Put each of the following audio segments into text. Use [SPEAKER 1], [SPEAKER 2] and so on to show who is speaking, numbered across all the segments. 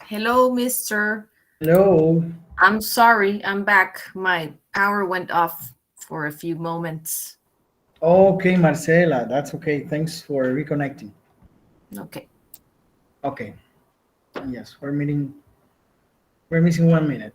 [SPEAKER 1] Hello, mister.
[SPEAKER 2] Hello.
[SPEAKER 1] I'm sorry, I'm back. My power went off for a few moments.
[SPEAKER 2] Okay, Marcela, that's okay. Thanks for reconnecting.
[SPEAKER 1] Okay.
[SPEAKER 2] Okay. Yes, we're meeting. We're missing 1 minute.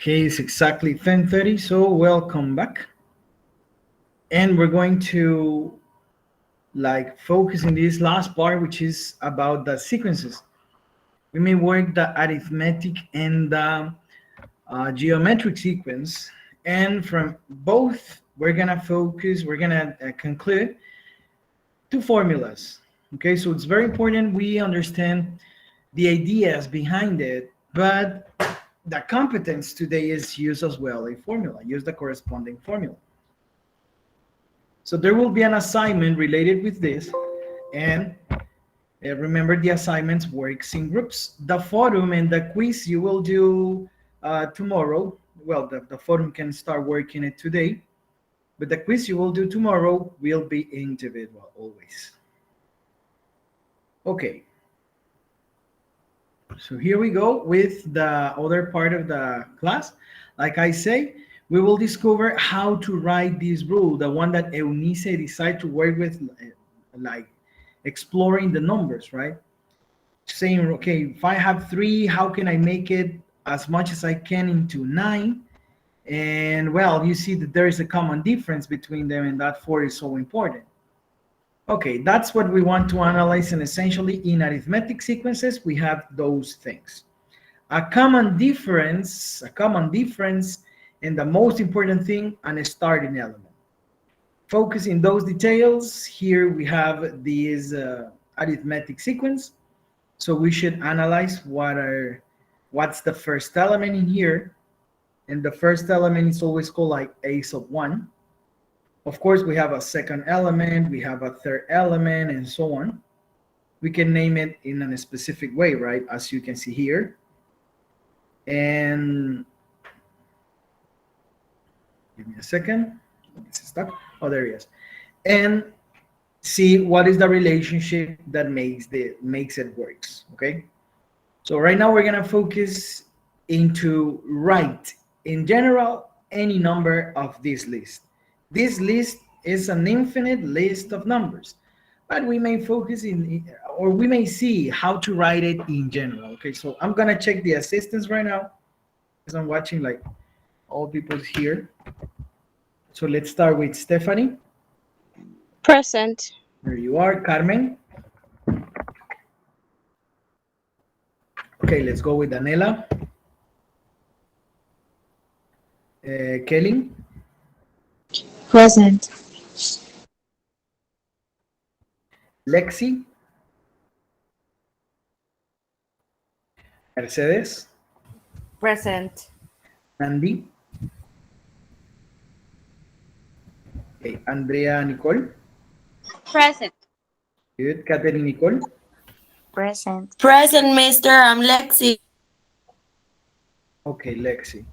[SPEAKER 2] Okay, it's exactly 10:30. So welcome back, and we're going to focus in this last part, which is about the sequences. We may work the arithmetic and the geometric sequence, and from both, we're gonna focus. We're gonna conclude two formulas. Okay, so it's very important we understand the ideas behind it, but the competence today is use as well a formula, use the corresponding formula. So there will be an assignment related with this, and remember the assignments works in groups. The forum and the quiz you will do tomorrow. Well, the forum can start working it today, but the quiz you will do tomorrow will be individual always. Okay, so here we go with the other part of the class. Like I say, we will discover how to write this rule, the one that Eunice decided to work with, like exploring the numbers, right? Saying, okay, if I have three, how can I make it as much as I can into nine? And well, you see that there is a common difference between them, and that four is so important. Okay, that's what we want to analyze, and essentially in arithmetic sequences, we have those things. A common difference, and the most important thing, an starting element. Focusing those details, here we have this arithmetic sequence. So we should analyze what's the first element in here, and the first element is always called like a sub one. Of course, we have a second element, we have a third element, and so on. We can name it in a specific way, right? As you can see here. And give me a second. It's stuck. Oh, there it is. And see what is the relationship that makes it works. Okay. So right now we're gonna focus into write in general any number of this list. This list is an infinite list of numbers, but we may focus in, or we may see how to write it in general. Okay, so I'm gonna check the assistance right now because I'm watching like all people's here. So let's start with Stephanie.
[SPEAKER 3] Present.
[SPEAKER 2] There you are, Carmen. Okay, let's go with Daniela. Kelly,
[SPEAKER 4] Present.
[SPEAKER 2] Lexi, Mercedes,
[SPEAKER 1] Present.
[SPEAKER 2] Andy, okay, Andrea, Nicole,
[SPEAKER 3] Present.
[SPEAKER 2] Good. Catherine Nicole.
[SPEAKER 4] Present.
[SPEAKER 5] Present, mister. I'm Lexi.
[SPEAKER 2] Okay, Lexi.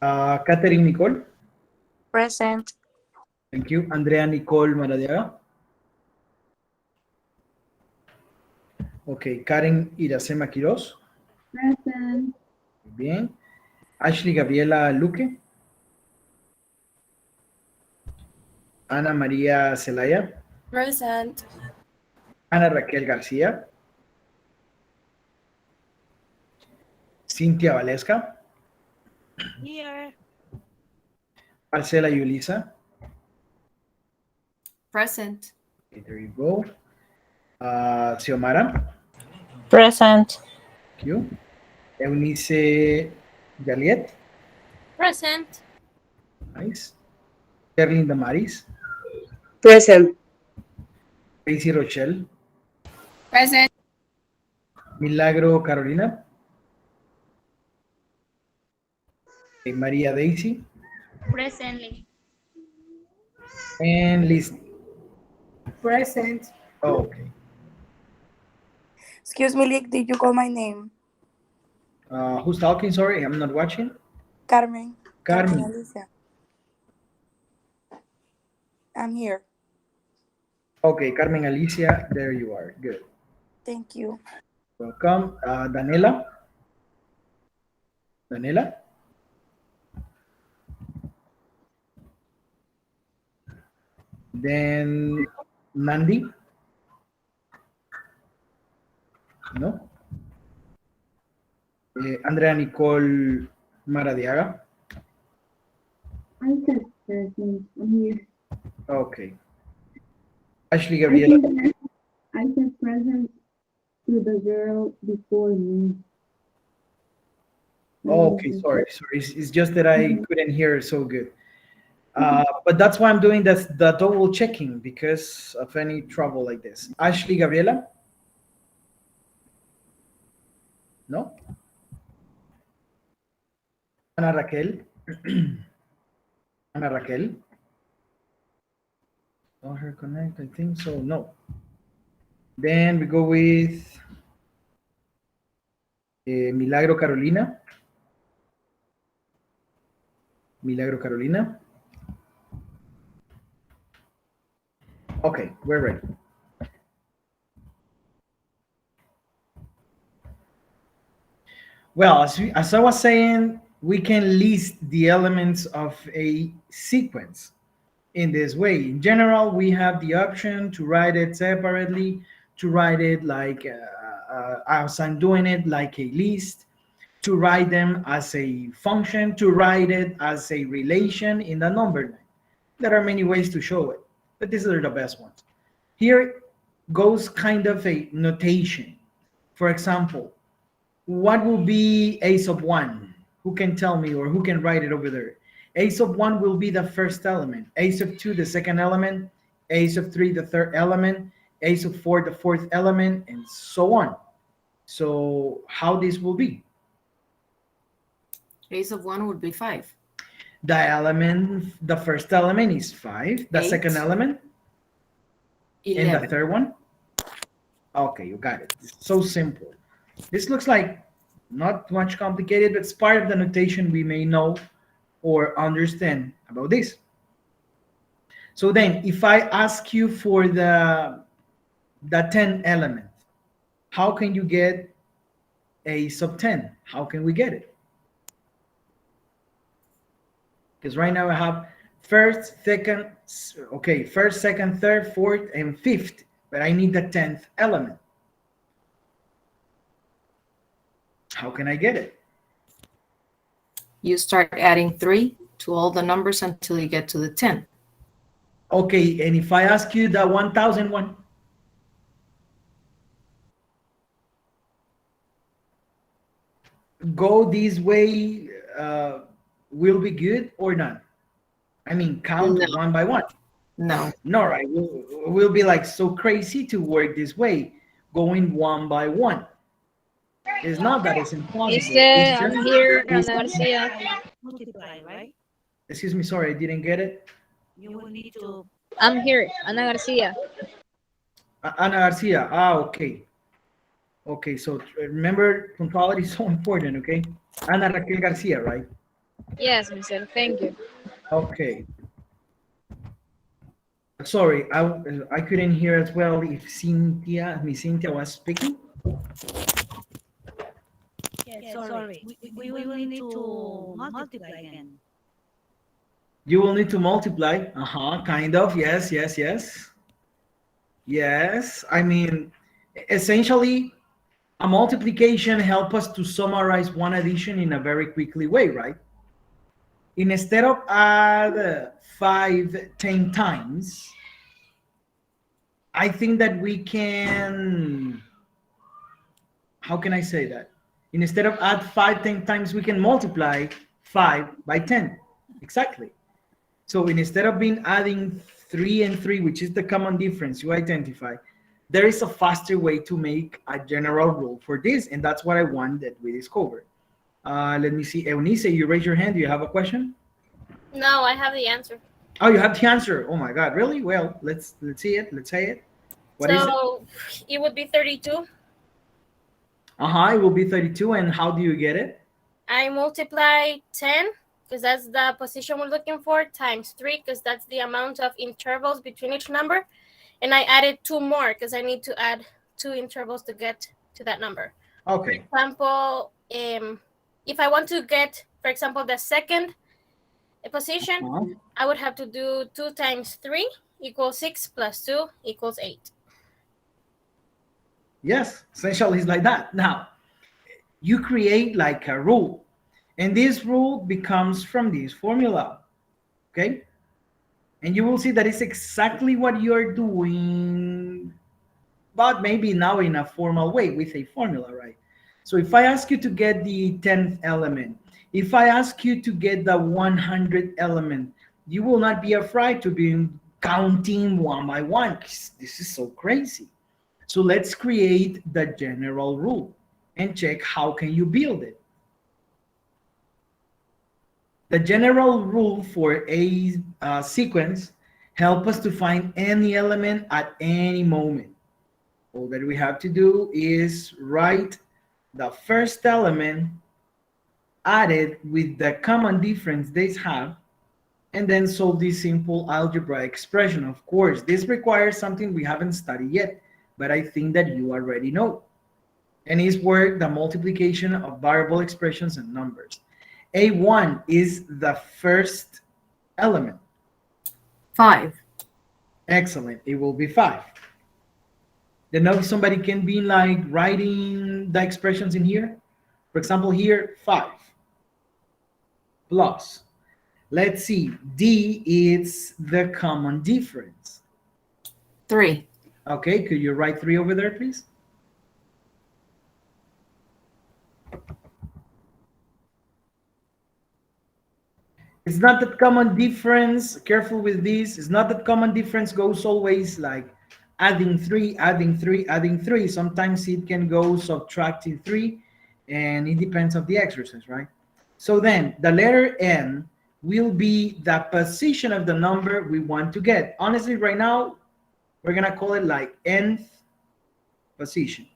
[SPEAKER 2] Catherine Nicole.
[SPEAKER 4] Present.
[SPEAKER 2] Thank you. Andrea Nicole Maradiaga. Okay, Karen Iracema Quiroz.
[SPEAKER 6] Present.
[SPEAKER 2] Bien. Ashley Gabriela Luque. Ana María Celaya.
[SPEAKER 5] Present.
[SPEAKER 2] Ana Raquel García. Cintia Valesca.
[SPEAKER 5] Here.
[SPEAKER 2] Marcela Yulisa.
[SPEAKER 1] Present.
[SPEAKER 2] Okay, there you go. Xiomara.
[SPEAKER 3] Present.
[SPEAKER 2] Thank you. Eunice Jaliet.
[SPEAKER 5] Present.
[SPEAKER 2] Nice. Kerlin Damaris.
[SPEAKER 6] Present.
[SPEAKER 2] Tracy Rochelle.
[SPEAKER 5] Present.
[SPEAKER 2] Milagro Carolina. María Daisy.
[SPEAKER 5] Presently.
[SPEAKER 2] And Liz.
[SPEAKER 6] Present.
[SPEAKER 2] Oh, okay.
[SPEAKER 7] Excuse me, Lick, did you call my name?
[SPEAKER 2] Who's talking? Sorry, I'm not watching.
[SPEAKER 7] Carmen.
[SPEAKER 2] Carmen.
[SPEAKER 7] Alicia. I'm here.
[SPEAKER 2] Okay, Carmen Alicia, there you are. Good.
[SPEAKER 7] Thank you.
[SPEAKER 2] Welcome. Daniela. Daniela. Then Nandi. No. Andrea Nicole Maradiaga.
[SPEAKER 6] I said present. I'm here.
[SPEAKER 2] Okay. Ashley
[SPEAKER 6] I
[SPEAKER 2] Gabriela.
[SPEAKER 6] think I said present to the girl before me.
[SPEAKER 2] Okay, sorry. It's just that I couldn't hear so good. But that's why I'm doing the double checking because of any trouble like this. Ashley Gabriela? No? Ana Raquel? Ana Raquel? Oh, her connect, I think so. No. Then we go with Milagro Carolina. Milagro Carolina. Okay, we're ready. Well, as I was saying, we can list the elements of a sequence in this way. In general, we have the option to write it separately, to write it like as I'm doing it, like a list, to write them as a function, to write it as a relation in the number line. There are many ways to show it, but these are the best ones. Here goes kind of a notation. For example, what will be a sub 1? Who can tell me or who can write it over there? A sub 1 will be the first element, a sub 2 the second element, a sub 3 the third element, a sub 4 the fourth element, and so on. So how this will be?
[SPEAKER 1] Ace of 1 would be 5.
[SPEAKER 2] The first element is 5, the
[SPEAKER 1] 8.
[SPEAKER 2] second element,
[SPEAKER 1] 11.
[SPEAKER 2] and the third one? Okay, you got it. It's so simple. This looks like not much complicated, but it's part of the notation we may know or understand about this. So then, if I ask you for the 10 element, how can you get a sub 10? How can we get it? Because right now I have first, second, third, fourth, and fifth, but I need the 10th element. How can I get it?
[SPEAKER 1] You start adding 3 to all the numbers until you get to the 10.
[SPEAKER 2] Okay, and if I ask you the 1001? Go this way will be good or not? I mean, count
[SPEAKER 1] No.
[SPEAKER 2] one by one.
[SPEAKER 1] No.
[SPEAKER 2] No, right? We'll be like so crazy to work this way, going one by one. It's not that it's impossible. It's just
[SPEAKER 3] I'm here,
[SPEAKER 2] it's-
[SPEAKER 3] Ana Garcia.
[SPEAKER 8] Multiply, right?
[SPEAKER 2] Excuse me, sorry, I didn't get it.
[SPEAKER 8] You will need to.
[SPEAKER 3] I'm here, Ana Garcia.
[SPEAKER 2] Ana Garcia. Ah, okay. Okay, so remember, punctuality is so important, okay? Ana Raquel Garcia, right?
[SPEAKER 5] Yes, Mister. Thank you.
[SPEAKER 2] Okay. Sorry, I couldn't hear as well if Miss Cynthia was speaking.
[SPEAKER 8] Yes, sorry. We will need to multiply again.
[SPEAKER 2] You will need to multiply. Uh-huh, kind of. Yes, yes, yes. Yes. I mean, essentially, a multiplication help us to summarize one addition in a very quickly way, right? Instead of add 5, 10 times, I think that we can, how can I say that? Instead of add 5, 10 times, we can multiply 5 by 10. Exactly. So instead of being adding 3 and 3, which is the common difference you identify, there is a faster way to make a general rule for this, and that's what I want that we discover. Let me see. Eunice, you raise your hand. Do you have a question?
[SPEAKER 5] No, I have the answer.
[SPEAKER 2] Oh, you have the answer. Oh my God, really? Well, let's see it. Let's say it. What is it?
[SPEAKER 5] So it would be 32.
[SPEAKER 2] It will be 32. And how do you get it?
[SPEAKER 5] I multiply 10 because that's the position we're looking for, times 3 because that's the amount of intervals between each number. And I added 2 more because I need to add 2 intervals to get to that number.
[SPEAKER 2] Okay.
[SPEAKER 5] For example, if I want to get, for example, the second position, I would have to do 2 times 3 equals 6 plus 2 equals 8.
[SPEAKER 2] Yes, essentially it's like that. Now, you create like a rule, and this rule becomes from this formula, okay? And you will see that it's exactly what you're doing, but maybe now in a formal way with a formula, right? So if I ask you to get the 10th element, if I ask you to get the 100th element, you will not be afraid to be counting one by one, 'cause this is so crazy. So let's create the general rule and check how can you build it. The general rule for a sequence help us to find any element at any moment. All that we have to do is write the first element added with the common difference they have, and then solve this simple algebra expression. Of course, this requires something we haven't studied yet, but I think that you already know. And is where the multiplication of variable expressions and numbers. A1 is the first element.
[SPEAKER 1] 5.
[SPEAKER 2] Excellent. It will be 5. Then now somebody can be like writing the expressions in here. For example, here, 5 plus. Let's see. D is the common difference.
[SPEAKER 1] 3.
[SPEAKER 2] Okay, could you write 3 over there, please? It's not that common difference. Careful with this. It's not that common difference goes always like adding 3, adding 3, adding 3. Sometimes it can go subtracting 3, and it depends on the exercise, right? So then the letter N will be the position of the number we want to get. Honestly, right now, we're going to call it like nth position.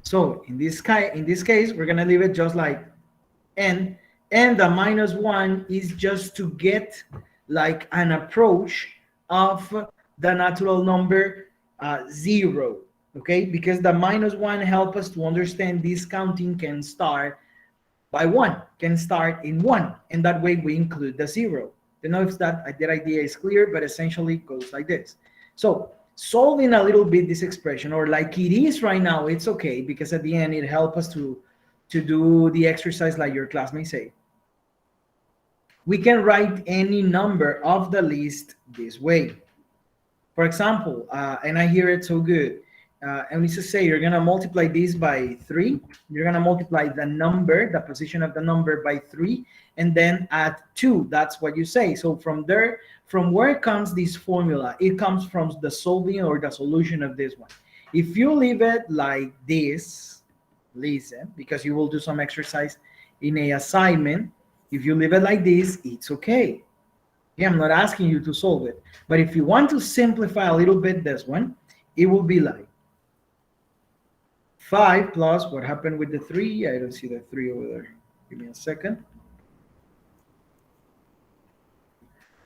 [SPEAKER 2] So in this case, we're going to leave it just like n, and the -1 is just to get like an approach of the natural number 0, okay? Because the -1 help us to understand this counting can start by 1, can start in 1, and that way we include the 0. I don't know if that idea is clear, but essentially it goes like this. So solving a little bit this expression, or like it is right now, it's okay, because at the end it helps us to do the exercise like your class may say. We can write any number of the list this way. For example, and I hear it so good, and we just say you're going to multiply this by 3. You're going to multiply the number, the position of the number by 3, and then add 2. That's what you say. So from there, from where comes this formula? It comes from the solving or the solution of this one. If you leave it like this, listen, because you will do some exercise in a assignment. If you leave it like this, it's okay. Yeah, I'm not asking you to solve it. But if you want to simplify a little bit this one, it will be like 5 plus what happened with the 3. I don't see the 3 over there. Give me a second.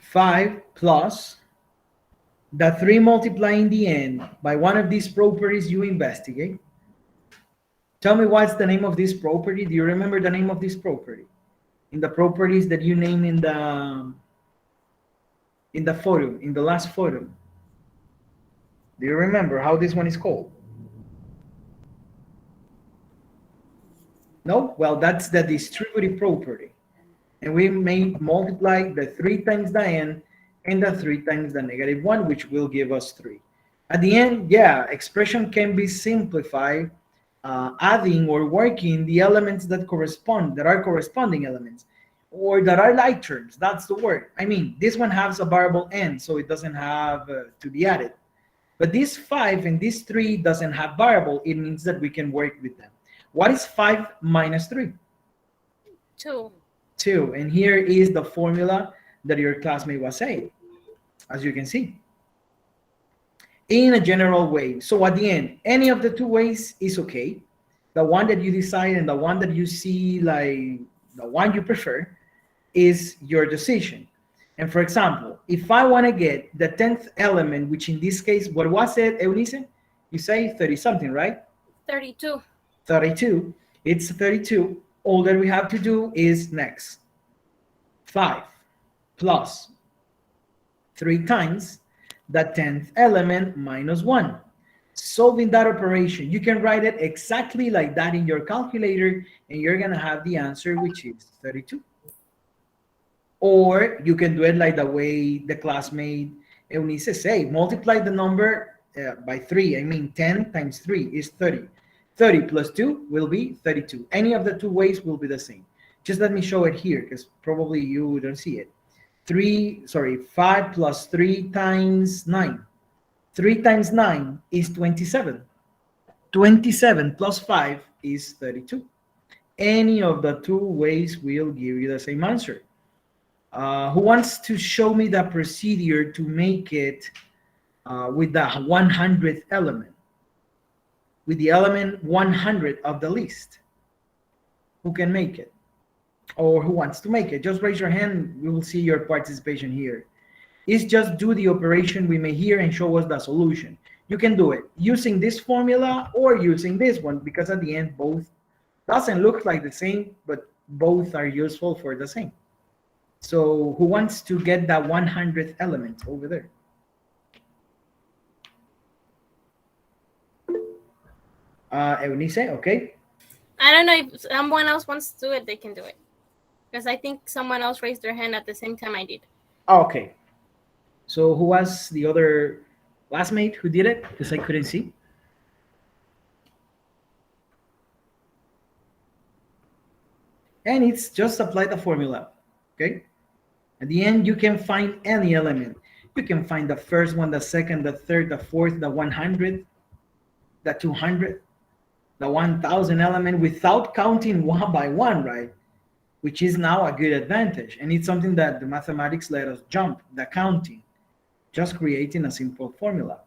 [SPEAKER 2] 5 plus the 3 multiplying the n by one of these properties you investigate. Tell me what's the name of this property. Do you remember the name of this property? In the properties that you name in the photo, in the last photo. Do you remember how this one is called? No? Well, that's the distributive property. And we may multiply the 3 times the n and the 3 times the negative 1, which will give us 3. At the end, yeah, expression can be simplified, adding or working the elements that are corresponding elements, or that are like terms. That's the word. I mean, this one has a variable n, so it doesn't have to be added. But this 5 and this 3 doesn't have variable. It means that we can work with them. What is 5 minus 3?
[SPEAKER 5] 2.
[SPEAKER 2] 2. And here is the formula that your classmate was saying, as you can see, in a general way. So at the end, any of the 2 ways is okay. The one that you decide and the one that you see, like the one you prefer, is your decision. And for example, if I want to get the 10th element, which in this case, what was it, Eunice? You say 30 something, right?
[SPEAKER 5] 32.
[SPEAKER 2] 32. It's 32. All that we have to do is next. 5 plus 3 times the 10th element minus 1. Solving that operation, you can write it exactly like that in your calculator, and you're going to have the answer, which is 32. Or you can do it like the way the classmate Eunice say, multiply the number by 3. I mean, 10 times 3 is 30. 30 plus 2 will be 32. Any of the 2 ways will be the same. Just let me show it here, because probably you don't see it. 5 plus 3 times 9. 3 times 9 is 27. 27 plus 5 is 32. Any of the 2 ways will give you the same answer. Who wants to show me the procedure to make it with the 100th element? With the element 100 of the list? Who can make it? Or who wants to make it? Just raise your hand. We will see your participation here. It's just do the operation we made here and show us the solution. You can do it using this formula or using this one, because at the end, both doesn't look like the same, but both are useful for the same. So who wants to get that 100th element over there? Eunice, okay.
[SPEAKER 5] I don't know if someone else wants to do it, they can do it. Because I think someone else raised their hand at the same time I did.
[SPEAKER 2] Okay. So who was the other classmate who did it? Because I couldn't see. And it's just apply the formula, okay? At the end, you can find any element. You can find the first one, the second, the third, the fourth, the 100, the 200, the 1000 element without counting one by one, right? Which is now a good advantage. And it's something that the mathematics let us jump, the counting, just creating a simple formula.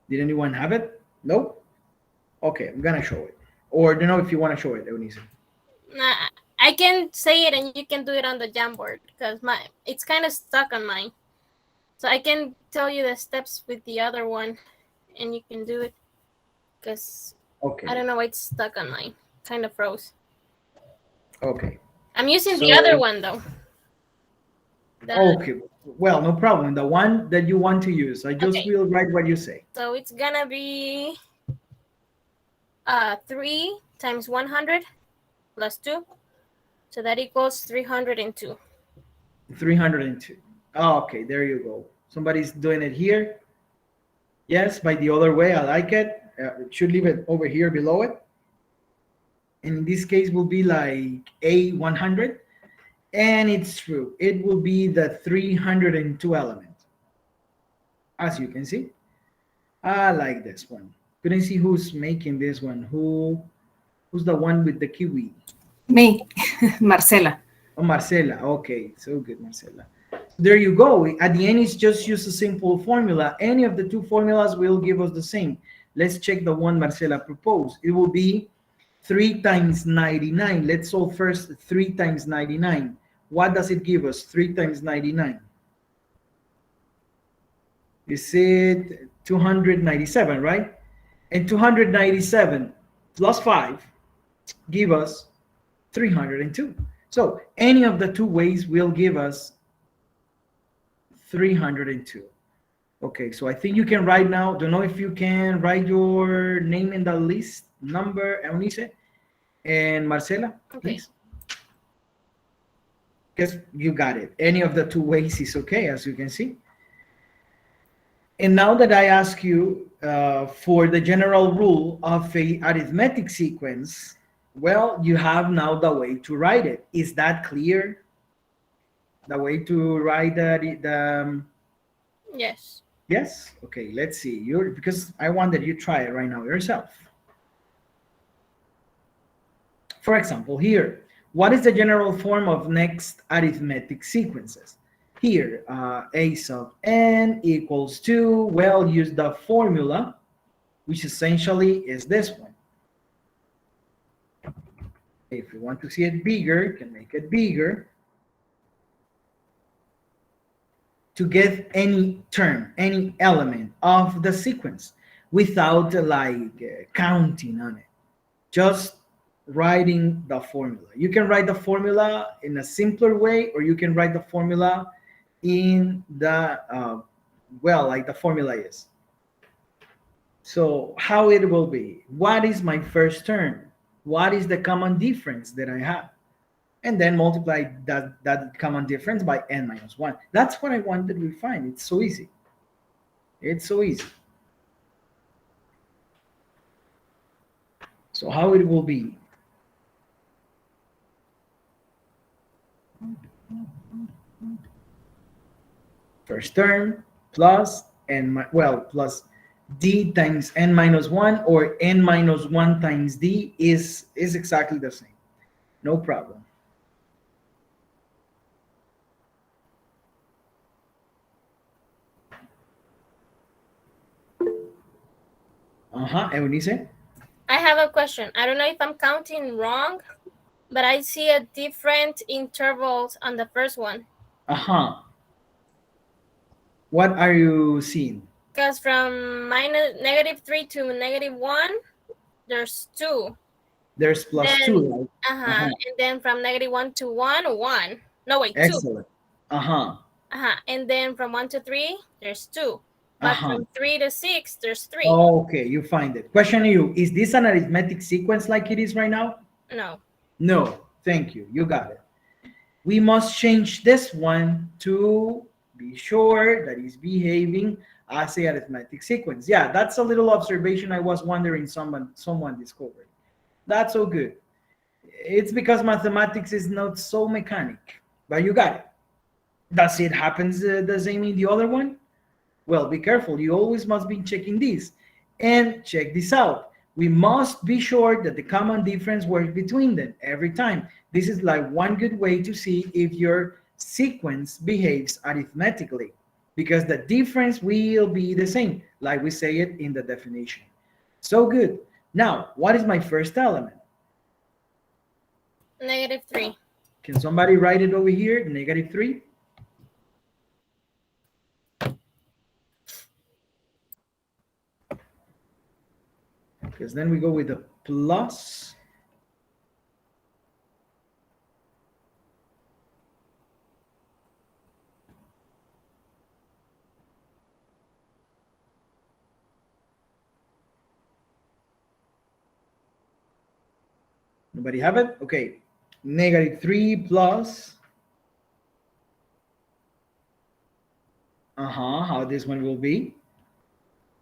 [SPEAKER 2] Did anyone have it? Nope. Okay, I'm gonna show it. Or don't know if you want to show it, Eunice.
[SPEAKER 5] Nah, I can say it and you can do it on the Jamboard because it's kind of stuck on mine. So I can tell you the steps with the other one and you can do it because
[SPEAKER 2] Okay.
[SPEAKER 5] I don't know why it's stuck on mine. Kind of froze.
[SPEAKER 2] Okay.
[SPEAKER 5] I'm using the other one though.
[SPEAKER 2] Okay. Well, no problem. The one that you want to use. I just will write what you say.
[SPEAKER 5] So it's gonna be 3 times 100 plus 2. So that equals 302.
[SPEAKER 2] 302. Oh, okay, there you go. Somebody's doing it here. Yes, by the other way. I like it. Should leave it over here below it. And in this case will be like A100. And it's true. It will be the 302 element. As you can see. I like this one. Couldn't see who's making this one. Who's the one with the kiwi?
[SPEAKER 1] Me, Marcela.
[SPEAKER 2] Oh, Marcela. Okay, so good, Marcela. There you go. At the end, it's just use a simple formula. Any of the two formulas will give us the same. Let's check the one Marcela proposed. It will be 3 times 99. Let's solve first 3 times 99. What does it give us? 3 times 99. Is it 297, right? And 297 plus 5 give us 302. So any of the two ways will give us 302. Okay, so I think you can write now. Don't know if you can write your name in the list, number, Eunice and Marcela, please. Because you got it. Any of the two ways is okay, as you can see. And now that I ask you for the general rule of a arithmetic sequence, well, you have now the way to write it. Is that clear? The way to write
[SPEAKER 5] Yes.
[SPEAKER 2] yes? Okay, let's see. Because I want that you try it right now yourself. For example, here, what is the general form of next arithmetic sequences? Here, a sub n equals 2. Well, use the formula, which essentially is this one. If you want to see it bigger, you can make it bigger. To get any term, any element of the sequence without counting on it. Just writing the formula. You can write the formula in a simpler way, or you can write the formula in the, like the formula is. So how it will be? What is my first term? What is the common difference that I have? And then multiply that common difference by n minus 1. That's what I wanted to find. It's so easy. It's so easy. So how it will be? First term plus plus d times n minus 1, or n minus 1 times d is exactly the same. No problem. Eunice?
[SPEAKER 5] I have a question. I don't know if I'm counting wrong, but I see a different intervals on the first one.
[SPEAKER 2] What are you seeing?
[SPEAKER 5] Because from -3 to -1, there's 2.
[SPEAKER 2] There's plus
[SPEAKER 5] Then,
[SPEAKER 2] 2, right?
[SPEAKER 5] And then from -1 to 1, 1. No, wait, 2.
[SPEAKER 2] Excellent.
[SPEAKER 5] And then from 1 to 3, there's 2. But from 3 to 6, there's 3.
[SPEAKER 2] Okay, you find it. Question to you, is this an arithmetic sequence like it is right now?
[SPEAKER 5] No.
[SPEAKER 2] No, thank you. You got it. We must change this one to be sure that it's behaving as a arithmetic sequence. Yeah, that's a little observation I was wondering someone discovered. That's so good. It's because mathematics is not so mechanic, but you got it. Does it happen the same in the other one? Well, be careful. You always must be checking this. And check this out. We must be sure that the common difference works between them every time. This is like one good way to see if your sequence behaves arithmetically, because the difference will be the same, like we say it in the definition. So good. Now, what is my first element?
[SPEAKER 5] -3.
[SPEAKER 2] Can somebody write it over here? -3? Because then we go with the plus. Nobody have it? Okay. -3 plus. How this one will be?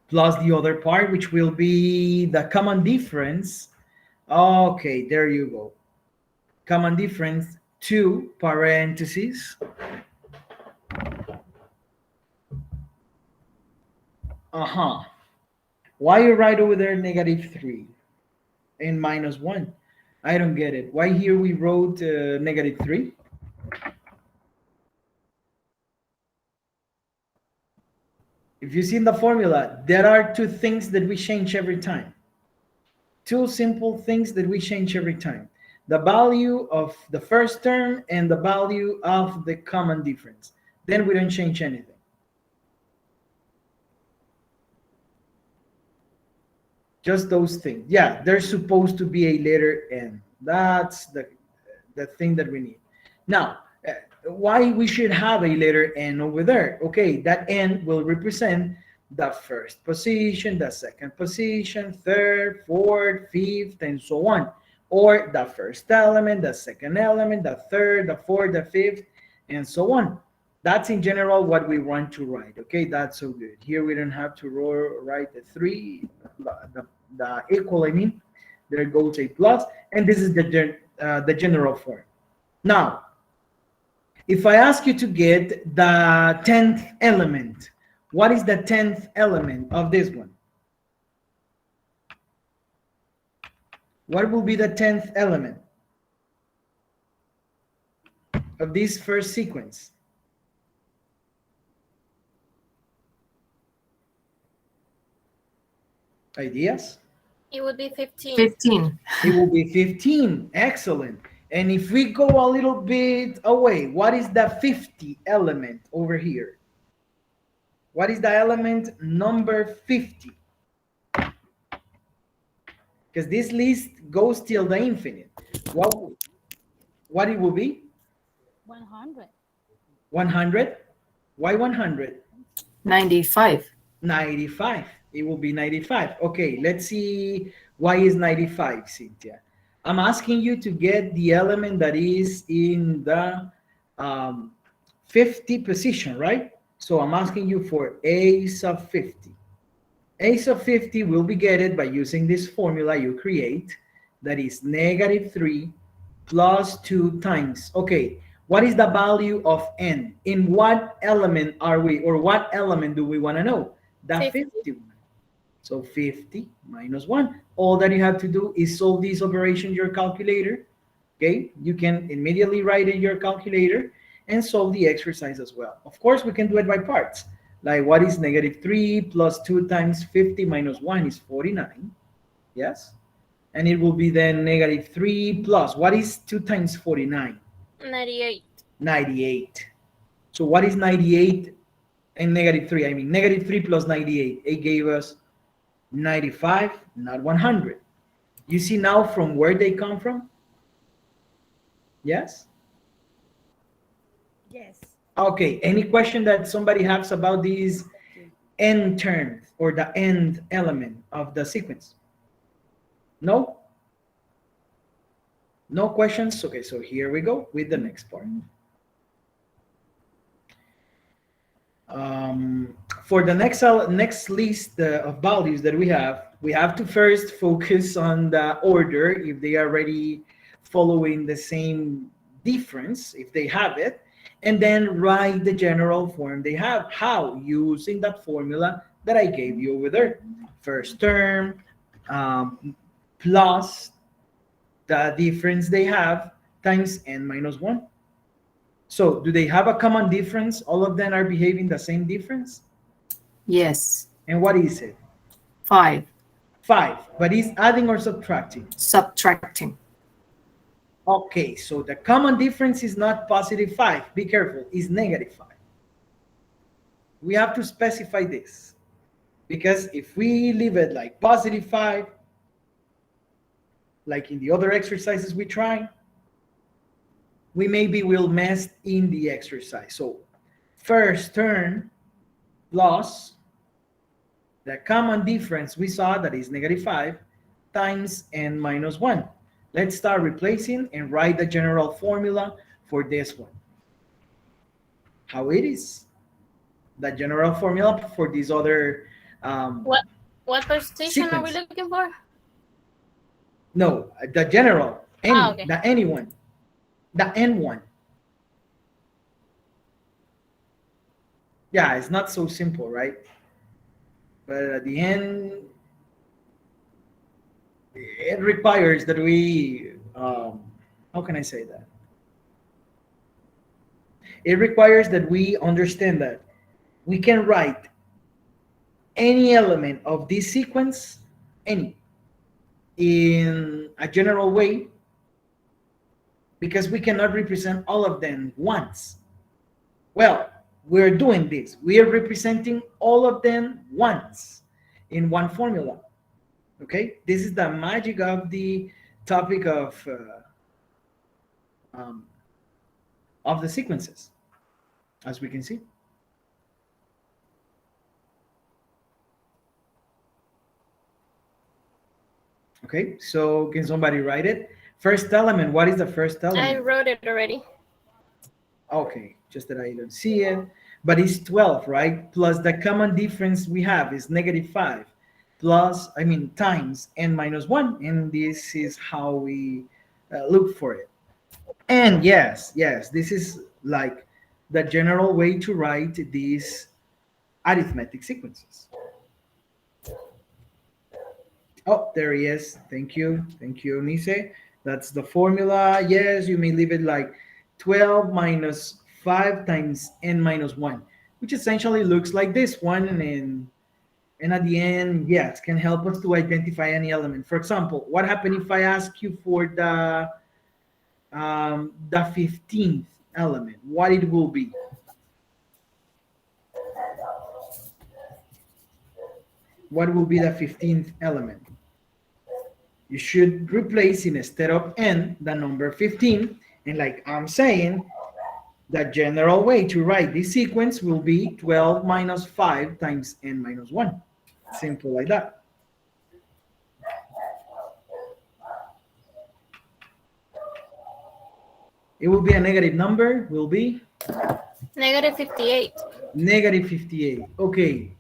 [SPEAKER 2] Plus the other part, which will be the common difference. Okay, there you go. Common difference, 2 parentheses. Why you write over there -3 and -1? I don't get it. Why here we wrote -3? If you see in the formula, there are two things that we change every time. Two simple things that we change every time. The value of the first term and the value of the common difference. Then we don't change anything. Just those things. Yeah, there's supposed to be a letter N. That's the thing that we need. Now, why we should have a letter N over there? Okay, that N will represent the first position, the second position, third, fourth, fifth, and so on. Or the first element, the second element, the third, the fourth, the fifth, and so on. That's in general what we want to write. Okay, that's so good. Here we don't have to write the 3, the equal, I mean. There goes a plus, and this is the general form. Now, if I ask you to get the 10th element, what is the 10th element of this one? What will be the 10th element of this first sequence? Ideas?
[SPEAKER 5] It would be 15.
[SPEAKER 1] 15.
[SPEAKER 2] It will be 15. Excellent. And if we go a little bit away, what is the 50 element over here? What is the element number 50? Because this list goes till the infinite. What it will be?
[SPEAKER 8] 100.
[SPEAKER 2] 100? Why 100?
[SPEAKER 1] 95.
[SPEAKER 2] 95. It will be 95. Okay, let's see why is 95, Cynthia. I'm asking you to get the element that is in the 50 position, right? So I'm asking you for a sub 50. A sub 50 will be getted by using this formula you create, that is -3 plus 2 times. Okay, what is the value of n? In what element are we, or what element do we want to know? The 50 one. So 50 minus 1. All that you have to do is solve this operation in your calculator. Okay, you can immediately write in your calculator and solve the exercise as well. Of course, we can do it by parts. Like, what is -3 plus 2 times 50 minus 1 is 49. Yes? And it will be then -3 plus, what is 2 times 49?
[SPEAKER 5] 98.
[SPEAKER 2] 98. So what is 98 and -3? I mean, -3 plus 98. It gave us 95, not 100. You see now from where they come from? Yes?
[SPEAKER 8] Yes.
[SPEAKER 2] Okay, any question that somebody has about these end terms or the end element of the sequence? No? No questions? Okay, so here we go with the next part. For the next list of values that we have to first focus on the order, if they are already following the same difference, if they have it, and then write the general form they have. How? Using that formula that I gave you over there. First term plus the difference they have times n minus 1. So do they have a common difference? All of them are behaving the same difference?
[SPEAKER 1] Yes.
[SPEAKER 2] And what is it?
[SPEAKER 1] 5.
[SPEAKER 2] 5. But is adding or subtracting?
[SPEAKER 1] Subtracting.
[SPEAKER 2] Okay, so the common difference is not +5. Be careful, it's -5. We have to specify this, because if we leave it like +5, like in the other exercises we try, we maybe will mess in the exercise. So first term plus the common difference we saw, that is -5, times n minus 1. Let's start replacing and write the general formula for this one. How it is? The general formula for these other
[SPEAKER 5] What position are we
[SPEAKER 2] sequence.
[SPEAKER 5] looking for?
[SPEAKER 2] No, the general, any,
[SPEAKER 5] Okay.
[SPEAKER 2] the anyone, the n1. Yeah, it's not so simple, right? But at the end, it requires that we how can I say that? It requires that we understand that we can write any element of this sequence, any, in a general way, because we cannot represent all of them once. Well, we're doing this. We are representing all of them once in one formula. Okay, this is the magic of the topic of the sequences, as we can see. Okay, so can somebody write it? First element, what is the first
[SPEAKER 5] I
[SPEAKER 2] element?
[SPEAKER 5] wrote it already.
[SPEAKER 2] Okay, just that I don't see it. But it's 12, right? Plus the common difference we have is -5 plus, I mean, times n minus 1. And this is how we look for it. And yes, this is like the general way to write these arithmetic sequences. Oh, there he is. Thank you. Thank you, Nise. That's the formula. Yes, you may leave it like 12 minus 5 times n minus 1, which essentially looks like this one. And at the end, yes, can help us to identify any element. For example, what happened if I ask you for the 15th element? What it will be? What will be the 15th element? You should replace instead of n the number 15, and like I'm saying, the general way to write this sequence will be 12 minus 5 times n minus 1. Simple like that. It will be a negative number, will be
[SPEAKER 5] -58.
[SPEAKER 2] -58. Okay.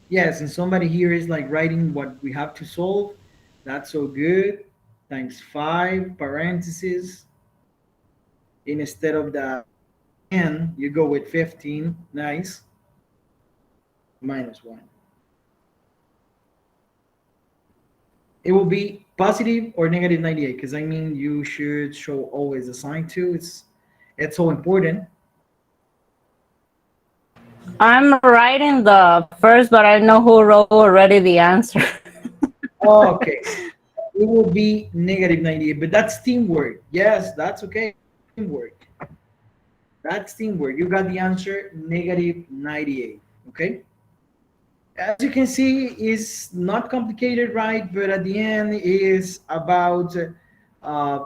[SPEAKER 2] Yes, and somebody here is like writing what we have to solve. That's so good. Times 5 parentheses. Instead of the n, you go with 15. Nice. Minus 1. It will be positive or negative 98, because I mean you should show always a sign too. It's so important.
[SPEAKER 3] I'm writing the first, but I know who wrote already the answer.
[SPEAKER 2] Okay. It will be negative 98, but that's teamwork. Yes, that's okay. Teamwork. That's teamwork. You got the answer, negative 98. Okay. As you can see, is not complicated, right? But at the end is about uh,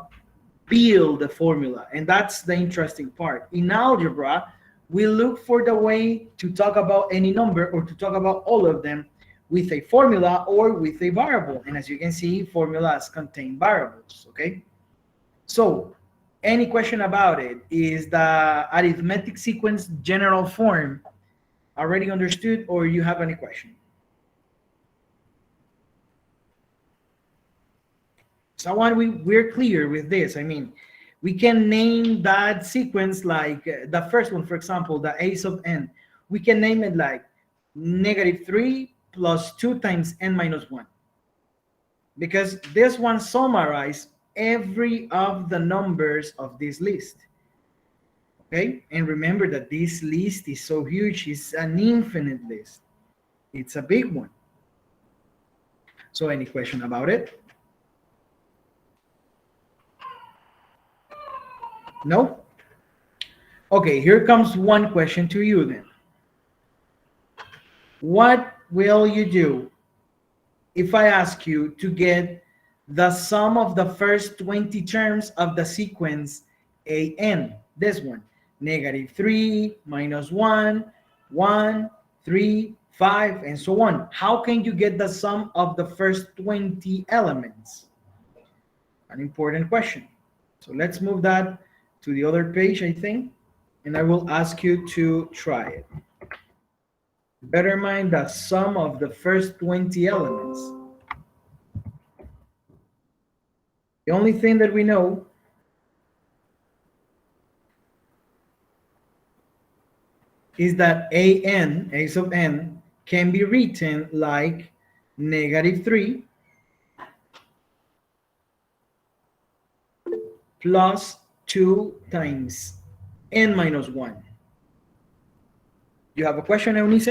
[SPEAKER 2] build the formula, and that's the interesting part. In algebra, we look for the way to talk about any number or to talk about all of them with a formula or with a variable. And as you can see, formulas contain variables. Okay. So, any question about it? Is the arithmetic sequence general form already understood, or you have any question? So we're clear with this. I mean, we can name that sequence like the first one, for example, the a sub n. We can name it like -3 plus 2 times n minus 1. Because this one summarizes every of the numbers of this list. Okay, and remember that this list is so huge, it's an infinite list. It's a big one. So any question about it? No? Okay, here comes one question to you then. What will you do if I ask you to get the sum of the first 20 terms of the sequence an? This one. -3, -1, 1, 3, 5, and so on. How can you get the sum of the first 20 elements? An important question. So let's move that to the other page, I think, and I will ask you to try it. Better mind the sum of the first 20 elements. The only thing that we know is that a sub n, can be written like -3 plus 2 times n minus 1. You have a question, Eunice?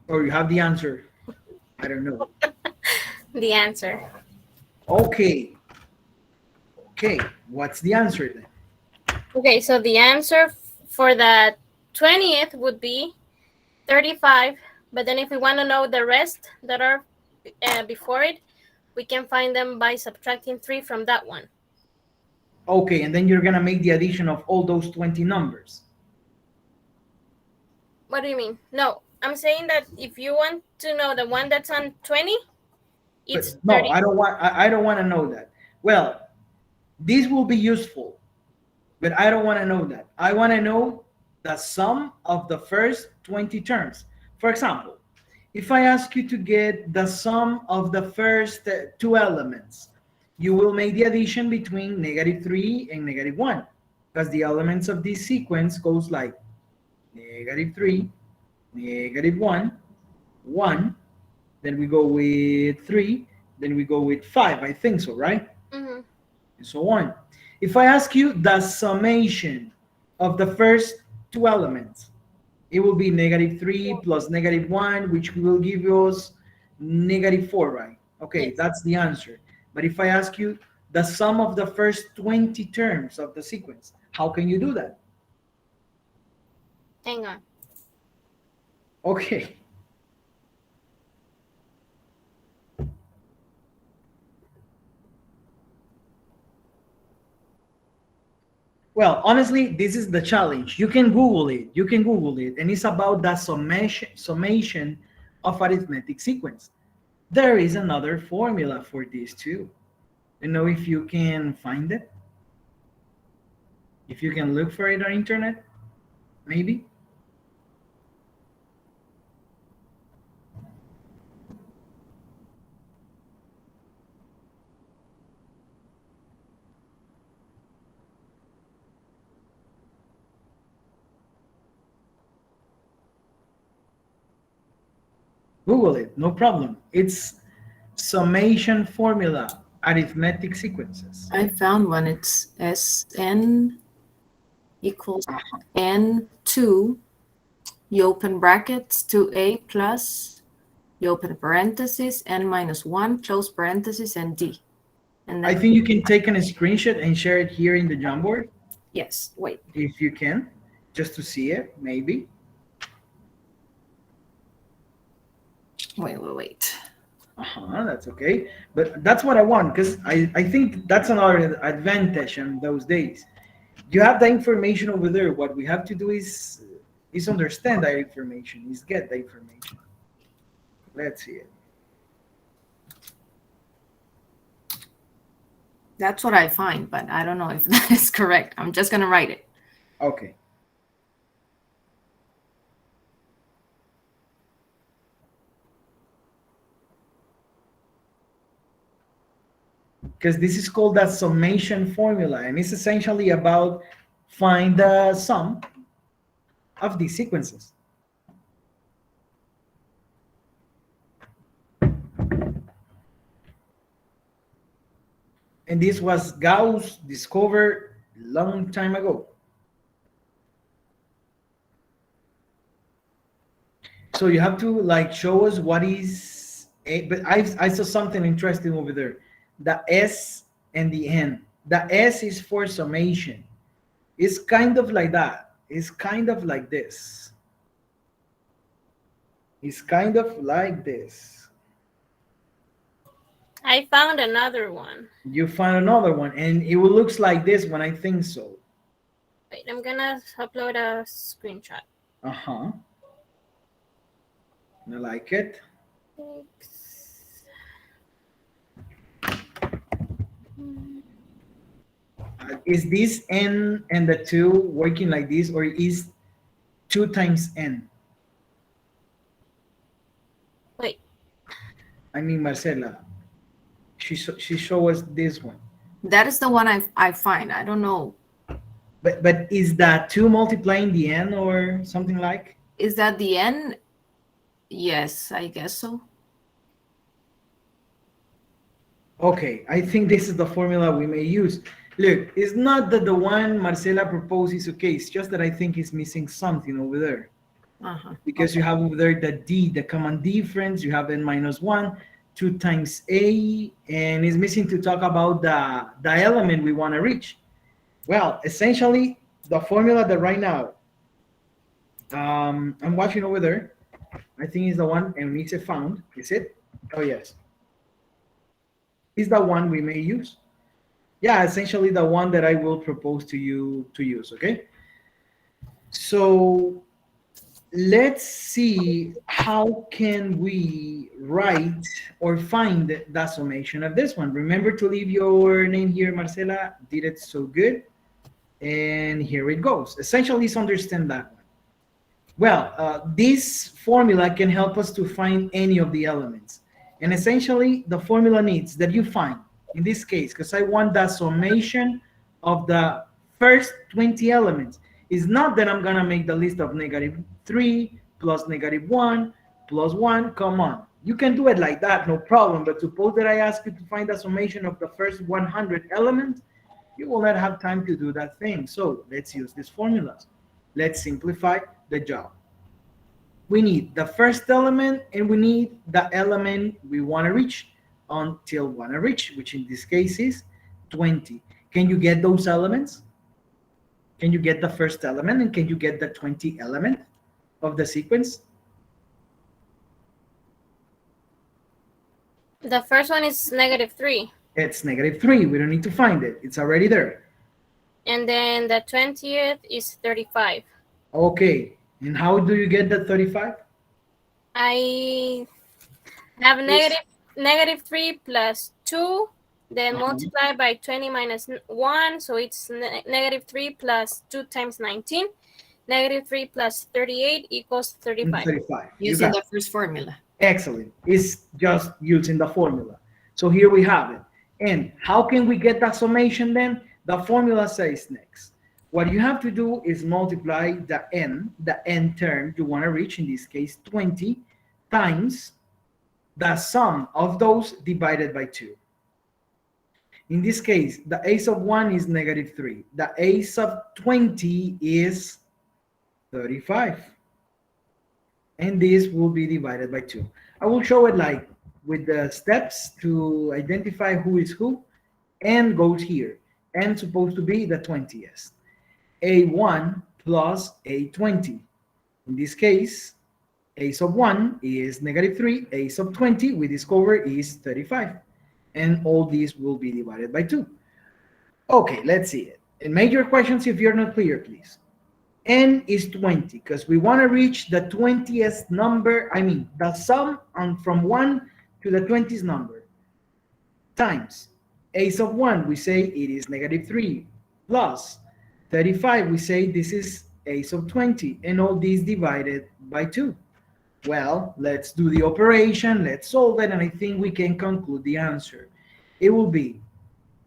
[SPEAKER 2] Or you have the answer? I don't know.
[SPEAKER 5] The answer.
[SPEAKER 2] Okay. Okay, what's the answer then?
[SPEAKER 5] Okay, so the answer for the 20th would be 35. But then if we want to know the rest that are before it, we can find them by subtracting 3 from that one.
[SPEAKER 2] Okay, and then you're gonna make the addition of all those 20 numbers.
[SPEAKER 5] What do you mean? No, I'm saying that if you want to know the one that's on 20, it's
[SPEAKER 2] But no,
[SPEAKER 5] 30.
[SPEAKER 2] I don't want to know that. Well, this will be useful, but I don't want to know that. I want to know the sum of the first 20 terms. For example, if I ask you to get the sum of the first two elements, you will make the addition between -3 and -1, because the elements of this sequence goes like -3, -1, 1, then we go with 3, then we go with 5, I think so, right?
[SPEAKER 5] Mm-hmm.
[SPEAKER 2] And so on. If I ask you the summation of the first two elements, it will be -3 plus -1, which will give us -4, right? Okay,
[SPEAKER 5] Yes.
[SPEAKER 2] that's the answer. But if I ask you the sum of the first 20 terms of the sequence, how can you do that?
[SPEAKER 5] Hang on.
[SPEAKER 2] Okay. Well, honestly, this is the challenge. You can Google it. You can Google it, and it's about the summation of arithmetic sequence. There is another formula for this too. You know, if you can find it, if you can look for it on internet, maybe. Google it, no problem. It's summation formula, arithmetic sequences.
[SPEAKER 1] I found one. It's Sn equals N2, you open brackets, 2a plus, you open parentheses, n minus 1, close parentheses, and d. And
[SPEAKER 2] I
[SPEAKER 1] then,
[SPEAKER 2] think you can take a screenshot and share it here in the Jamboard,
[SPEAKER 1] yes, wait.
[SPEAKER 2] if you can, just to see it, maybe.
[SPEAKER 1] Wait.
[SPEAKER 2] That's okay. But that's what I want, because I think that's another advantage in those days. You have the information over there. What we have to do is understand that information, is get the information. Let's see it.
[SPEAKER 1] That's what I find, but I don't know if that is correct. I'm just going to write it.
[SPEAKER 2] Okay. Because this is called the summation formula, and it's essentially about find the sum of these sequences. And this was Gauss discovered long time ago. So you have to like show us what is a, but I saw something interesting over there. The S and the N. The S is for summation. It's kind of like that. It's kind of like this. It's kind of like this.
[SPEAKER 5] I found another one.
[SPEAKER 2] You find another one, and it will looks like this when I think so.
[SPEAKER 5] Wait, I'm gonna upload a screenshot.
[SPEAKER 2] I like it. Is this n and the 2 working like this, or is 2 times n?
[SPEAKER 5] Wait.
[SPEAKER 2] I mean, Marcela, she show us this one.
[SPEAKER 1] That is the one I find. I don't know.
[SPEAKER 2] But is that 2 multiplying the n or something like?
[SPEAKER 1] Is that the n? Yes, I guess so.
[SPEAKER 2] Okay, I think this is the formula we may use. Look, it's not that the one Marcela proposed is okay, it's just that I think it's missing something over there. Because you have over there the D, the common difference, you have n minus 1, 2 times A, and it's missing to talk about the element we want to reach. Well, essentially, the formula that right now I'm watching over there, I think is the one, and it's a found, is it? Oh, yes. Is the one we may use. Yeah, essentially the one that I will propose to you to use, okay? So let's see how can we write or find the summation of this one. Remember to leave your name here, Marcela. Did it so good. And here it goes. Essentially, let's understand that one. Well, this formula can help us to find any of the elements. And essentially, the formula needs that you find, in this case, because I want the summation of the first 20 elements. It's not that I'm going to make the list of -3 plus -1 plus 1. Come on. You can do it like that, no problem. But suppose that I ask you to find the summation of the first 100 elements, you will not have time to do that thing. So let's use these formulas. Let's simplify the job. We need the first element and we need the element we want to reach until want to reach, which in this case is 20. Can you get those elements? Can you get the first element and can you get the 20 element of the sequence?
[SPEAKER 5] The first one is -3.
[SPEAKER 2] It's -3. We don't need to find it. It's already there.
[SPEAKER 5] And then the 20th is 35.
[SPEAKER 2] Okay. And how do you get the 35?
[SPEAKER 5] I have -3 plus 2, then multiply by 20 minus 1, so it's -3 plus 2 times 19. -3 plus 38 equals 35.
[SPEAKER 2] 35.
[SPEAKER 1] Using the first formula.
[SPEAKER 2] Excellent. It's just using the formula. So here we have it. And how can we get that summation then? The formula says next. What you have to do is multiply the n term you want to reach, in this case 20, times the sum of those divided by 2. In this case, the ace of 1 is -3. The ace of 20 is 35. And this will be divided by 2. I will show it like with the steps to identify who is who. N goes here. N supposed to be the 20th. A1 plus A20. In this case, ace of 1 is -3. Ace of 20, we discover, is 35. And all these will be divided by 2. Okay, let's see it. And make your questions if you're not clear, please. N is 20 because we want to reach the 20th number, I mean the sum from 1 to the 20th number, times ace of 1, we say it is -3, plus 35, we say this is ace of 20, and all these divided by 2. Well, let's do the operation, let's solve it, and I think we can conclude the answer. It will be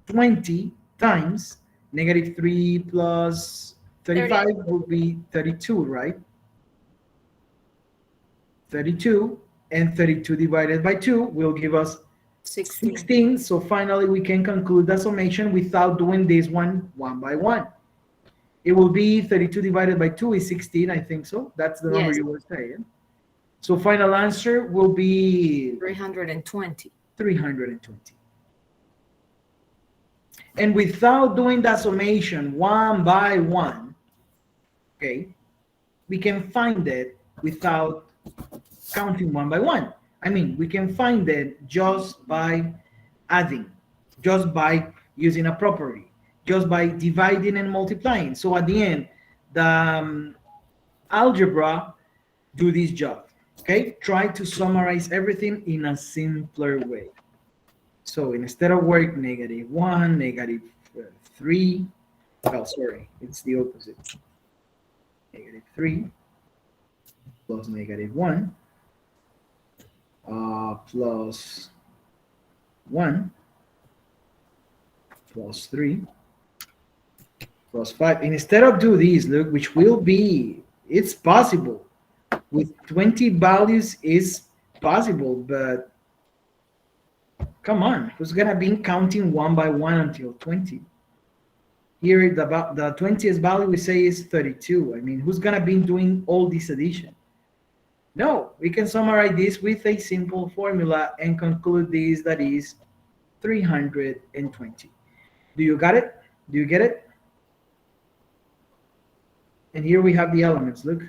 [SPEAKER 2] 20 times -3 plus 35 will be 32, right? 32, and 32 divided by 2 will give us 16. So finally, we can conclude the summation without doing this one by one. It will be 32 divided by 2 is 16, I think so. That's the number you were saying. So final answer will be
[SPEAKER 1] 320.
[SPEAKER 2] 320. And without doing that summation one by one, okay, we can find it without counting one by one. I mean, we can find it just by adding, just by using a property, just by dividing and multiplying. So at the end, the algebra do this job. Okay, try to summarize everything in a simpler way. So instead of work -1, -3, well, sorry, it's the opposite. -3 plus -1 plus 1 plus 3 plus 5. Instead of do these, look, which will be, it's possible. With 20 values is possible, but Come on, who's gonna be counting one by one until 20? Here, the 20th value we say is 32. I mean, who's gonna be doing all this addition? No, we can summarize this with a simple formula and conclude this that is 320. Do you got it? Do you get it? And here we have the elements. Look,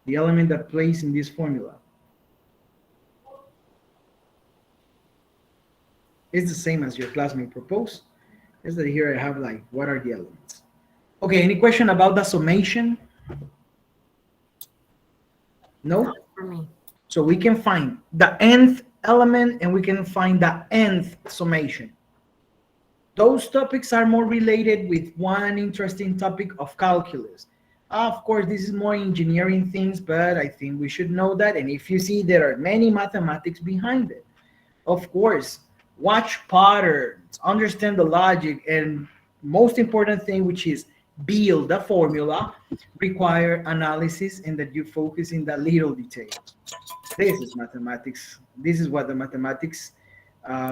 [SPEAKER 2] the element that plays in this formula. It's the same as your classmate proposed. Is that here I have like, what are the elements? Okay, any question about the summation? No?
[SPEAKER 1] For me.
[SPEAKER 2] So we can find the nth element and we can find the nth summation. Those topics are more related with one interesting topic of calculus. Of course, this is more engineering things, but I think we should know that. And if you see, there are many mathematics behind it. Of course, watch patterns, understand the logic, and most important thing, which is build a formula, require analysis and that you focus in the little details. This is mathematics. This is what the mathematics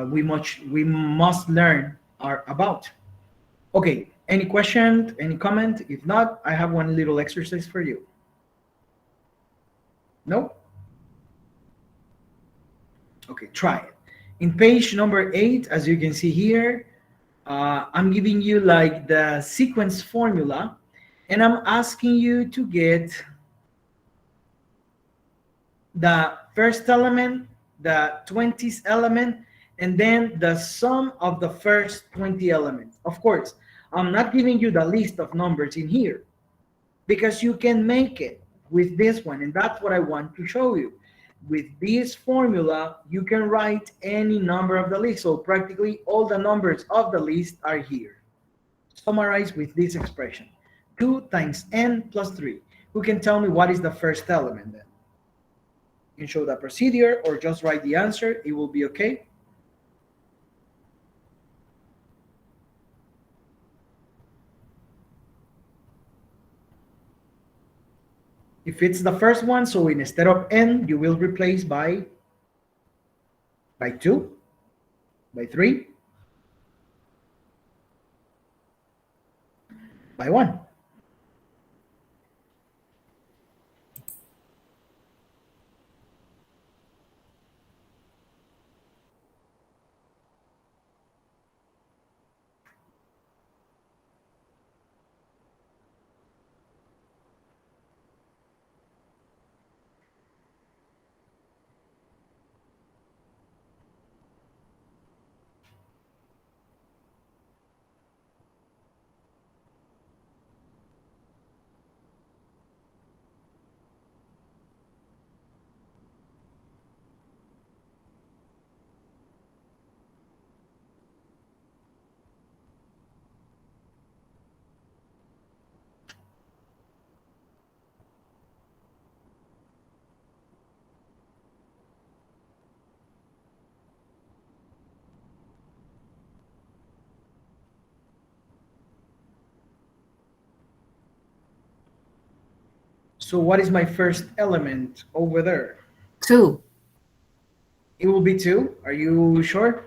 [SPEAKER 2] we must learn are about. Okay, any question, any comment? If not, I have one little exercise for you. No? Okay, try it. In page number 8, as you can see here, I'm giving you like the sequence formula, and I'm asking you to get the first element, the 20th element, and then the sum of the first 20 elements. Of course, I'm not giving you the list of numbers in here because you can make it with this one, and that's what I want to show you. With this formula, you can write any number of the list. So practically all the numbers of the list are here. Summarize with this expression. 2 times n plus 3. Who can tell me what is the first element then? You can show the procedure or just write the answer. It will be okay. If it's the first one, so instead of n, you will replace by 2, by 3, by 1. So what is my first element over there?
[SPEAKER 1] 2.
[SPEAKER 2] It will be 2. Are you sure?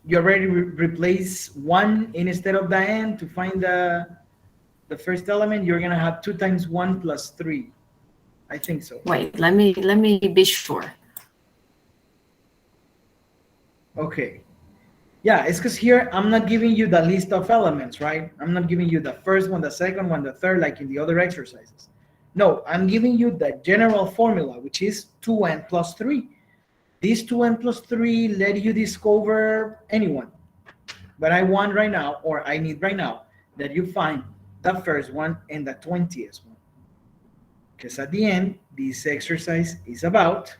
[SPEAKER 2] You already replace 1 instead of the n to find the first element. You're gonna have 2 times 1 plus 3. I think so.
[SPEAKER 1] Wait, let me be sure.
[SPEAKER 2] Okay. Yeah, it's because here I'm not giving you the list of elements, right? I'm not giving you the first one, the second one, the third, like in the other exercises. No, I'm giving you the general formula, which is 2n plus 3. This 2n plus 3 let you discover anyone. But I want right now, or I need right now, that you find the first one and the 20th one. Because at the end, this exercise is about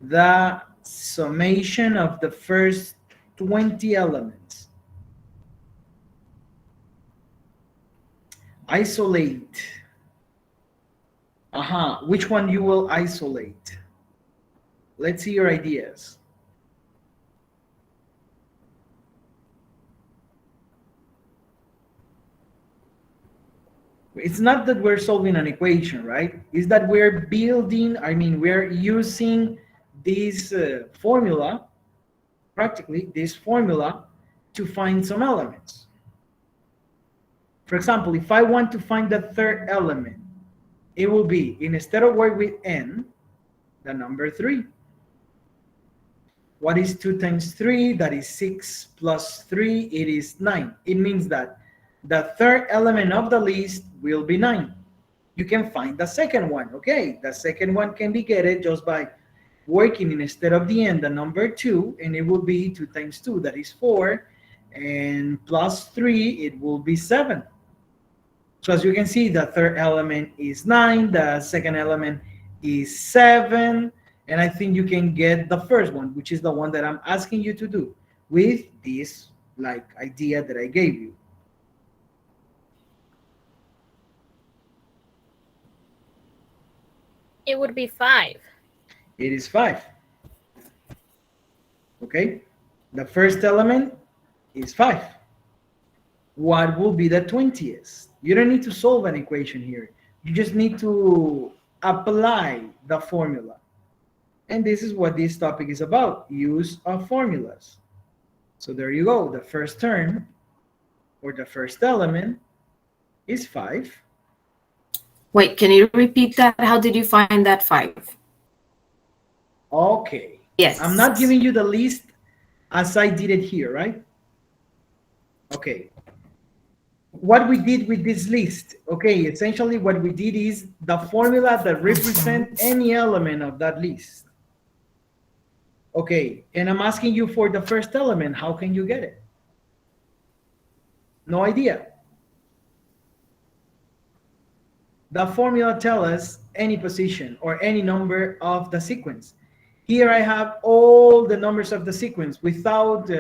[SPEAKER 2] the summation of the first 20 elements. Isolate. Which one you will isolate? Let's see your ideas. It's not that we're solving an equation, right? It's that we're building, we're using this formula, practically this formula, to find some elements. For example, if I want to find the third element, it will be, instead of work with n, the number 3. What is 2 times 3? That is 6 plus 3, it is 9. It means that the third element of the list will be 9. You can find the second one. Okay, the second one can be getted just by working instead of the n, the number 2, and it will be 2 times 2, that is 4, and plus 3, it will be 7. So as you can see, the third element is 9, the second element is 7, and I think you can get the first one, which is the one that I'm asking you to do with this like idea that I gave you.
[SPEAKER 5] It would be 5.
[SPEAKER 2] It is 5. Okay, the first element is 5. What will be the 20th? You don't need to solve an equation here. You just need to apply the formula. And this is what this topic is about, use of formulas. So there you go. The first term, or the first element, is 5.
[SPEAKER 1] Wait, can you repeat that? How did you find that 5?
[SPEAKER 2] Okay.
[SPEAKER 1] Yes.
[SPEAKER 2] I'm not giving you the list as I did it here, right? Okay. What we did with this list, okay, essentially what we did is the formula that represents any element of that list. Okay, and I'm asking you for the first element. How can you get it? No idea. The formula tells us any position or any number of the sequence. Here I have all the numbers of the sequence without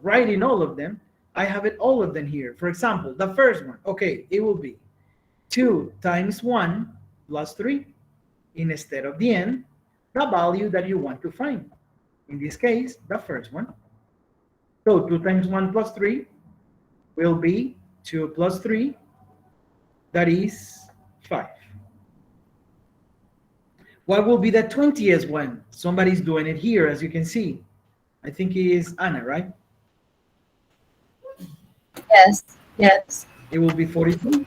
[SPEAKER 2] writing all of them. I have it all of them here. For example, the first one, okay, it will be 2 times 1 plus 3. Instead of the n, the value that you want to find. In this case, the first one. So 2 times 1 plus 3 will be 2 plus 3, that is 5. What will be the 20th one? Somebody's doing it here, as you can see. I think it is Anna, right?
[SPEAKER 9] Yes, yes.
[SPEAKER 2] It will be 43.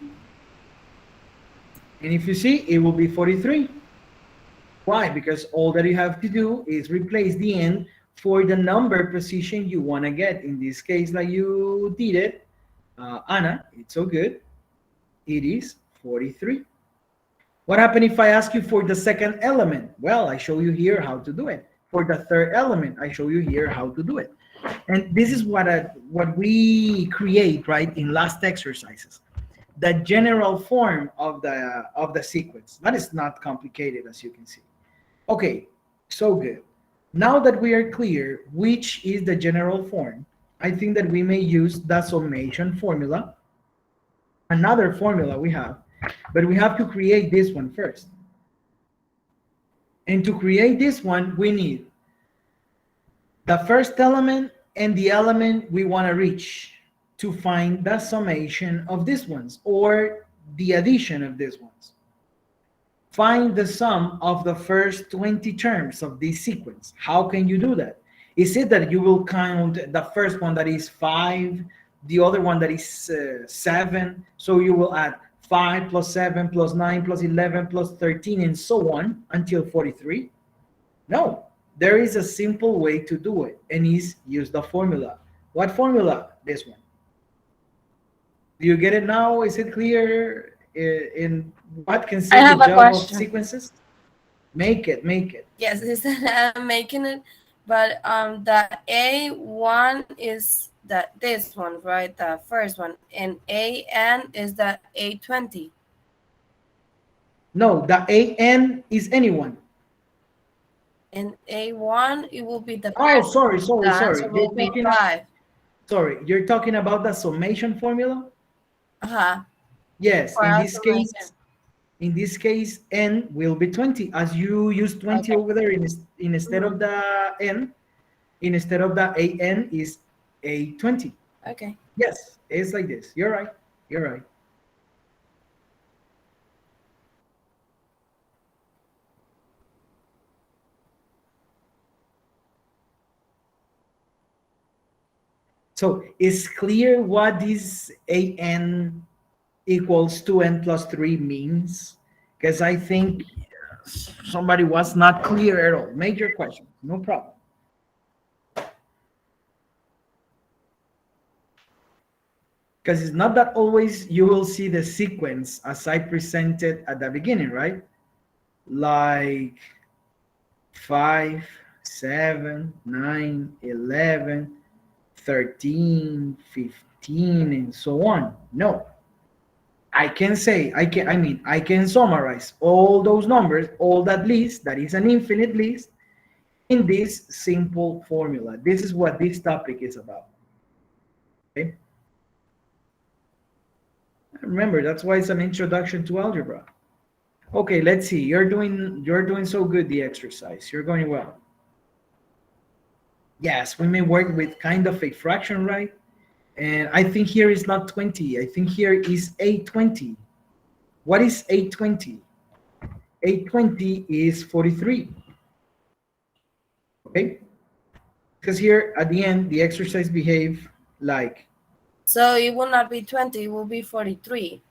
[SPEAKER 2] And if you see, it will be 43. Why? Because all that you have to do is replace the n for the number position you want to get. In this case, like you did it, Anna, it's so good. It is 43. What happened if I ask you for the second element? Well, I show you here how to do it. For the third element, I show you here how to do it. And this is what we create, right, in last exercises. The general form of the sequence. That is not complicated, as you can see. Okay, so good. Now that we are clear which is the general form, I think that we may use the summation formula, another formula we have, but we have to create this one first. And to create this one, we need the first element and the element we want to reach to find the summation of these ones, or the addition of these ones. Find the sum of the first 20 terms of this sequence. How can you do that? Is it that you will count the first one that is 5, the other one that is 7, so you will add 5 plus 7 plus 9 plus 11 plus 13 and so on until 43? No, there is a simple way to do it, and is use the formula. What formula? This one. Do you get it now? Is it clear in what consists
[SPEAKER 9] I have
[SPEAKER 2] the
[SPEAKER 9] a
[SPEAKER 2] job of
[SPEAKER 9] question.
[SPEAKER 2] sequences? Make it.
[SPEAKER 9] Yes, it's I'm making it, but the A1 is this one, right? The first one, and AN is the A20.
[SPEAKER 2] No, the AN is anyone.
[SPEAKER 9] And A1, it will be the
[SPEAKER 2] Oh,
[SPEAKER 9] first.
[SPEAKER 2] sorry.
[SPEAKER 9] The answer will be 5.
[SPEAKER 2] Sorry, you're talking about the summation formula? Yes,
[SPEAKER 9] For
[SPEAKER 2] in this case, n will be 20. As you use 20
[SPEAKER 9] Okay.
[SPEAKER 2] over there instead of the n, instead of the an is A20.
[SPEAKER 9] Okay.
[SPEAKER 2] Yes, it's like this. You're right. You're right. So it's clear what this an equals 2n plus 3 means? Because I think somebody was not clear at all. Major question, no problem. Because it's not that always you will see the sequence as I presented at the beginning, right? Like 5, 7, 9, 11, 13, 15, and so on. No, I can say, I can summarize all those numbers, all that list, that is an infinite list, in this simple formula. This is what this topic is about. Okay? Remember, that's why it's an introduction to algebra. Okay, let's see. You're doing so good the exercise. You're going well. Yes, we may work with kind of a fraction, right? And I think here is not 20. I think here is 820. What is 820? 820 is 43. Okay? Because here at the end, the exercise behave like,
[SPEAKER 9] So it will not be 20, it will be 43.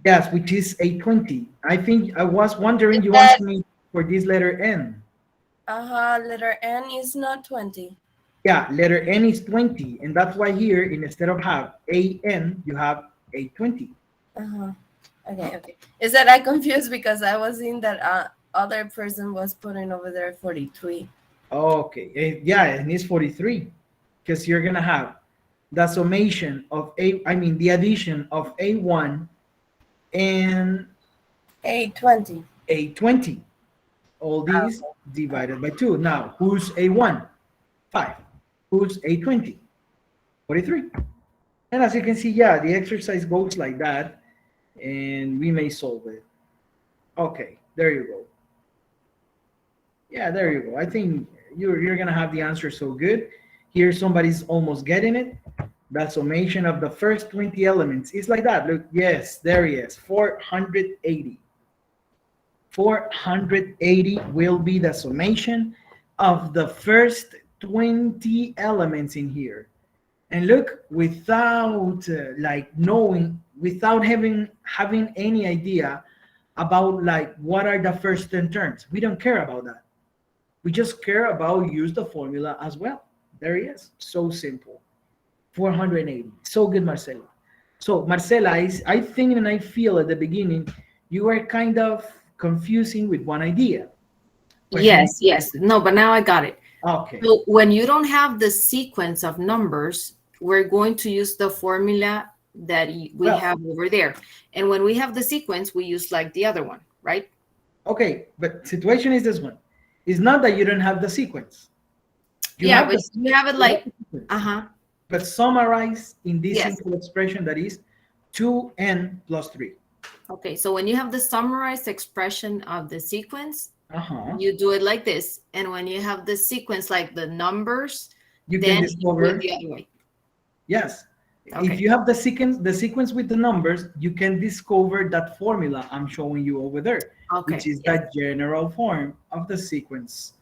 [SPEAKER 2] yes, which is 820. I think I was wondering,
[SPEAKER 9] Is
[SPEAKER 2] you
[SPEAKER 9] that,
[SPEAKER 2] asked me for this letter N.
[SPEAKER 9] letter N is not 20.
[SPEAKER 2] Yeah, letter N is 20. And that's why here, instead of have AN, you have 820.
[SPEAKER 9] Uh-huh. Okay. Is that I confused because I was in that other person was putting over there 43.
[SPEAKER 2] Okay, yeah, and it's 43. Because you're going to have the summation of the addition of A1 and
[SPEAKER 9] 820.
[SPEAKER 2] A20. All these divided by 2. Now, who's A1? 5. Who's A20? 43. And as you can see, yeah, the exercise goes like that, and we may solve it. Okay, there you go. Yeah, there you go. I think you're gonna have the answer so good. Here, somebody's almost getting it. That summation of the first 20 elements is like that. Look, yes, there he is. 480. 480 will be the summation of the first 20 elements in here. And look, without like knowing, without having any idea about like what are the first 10 terms, we don't care about that. We just care about use the formula as well. There he is. So simple. 480. So good, Marcela. So Marcela, I think and I feel at the beginning you were kind of confusing with one idea.
[SPEAKER 1] Yes. No, but now I got it.
[SPEAKER 2] Okay.
[SPEAKER 1] So when you don't have the sequence of numbers, we're going to use the formula that we have over there. And when we have the sequence, we use like the other one, right?
[SPEAKER 2] Okay, but situation is this one. It's not that you don't have the sequence.
[SPEAKER 1] But you have it like,
[SPEAKER 2] but summarize in this
[SPEAKER 1] Yes.
[SPEAKER 2] simple expression that is 2n plus 3.
[SPEAKER 1] Okay, so when you have the summarized expression of the sequence,
[SPEAKER 2] Uh-huh.
[SPEAKER 1] you do it like this. And when you have the sequence like the numbers,
[SPEAKER 2] You
[SPEAKER 1] then
[SPEAKER 2] can
[SPEAKER 1] you do
[SPEAKER 2] discover.
[SPEAKER 1] it the other way.
[SPEAKER 2] Yes.
[SPEAKER 1] Okay.
[SPEAKER 2] If you have the sequence with the numbers, you can discover that formula I'm showing you over there,
[SPEAKER 1] Okay.
[SPEAKER 2] which is the general form of the sequence,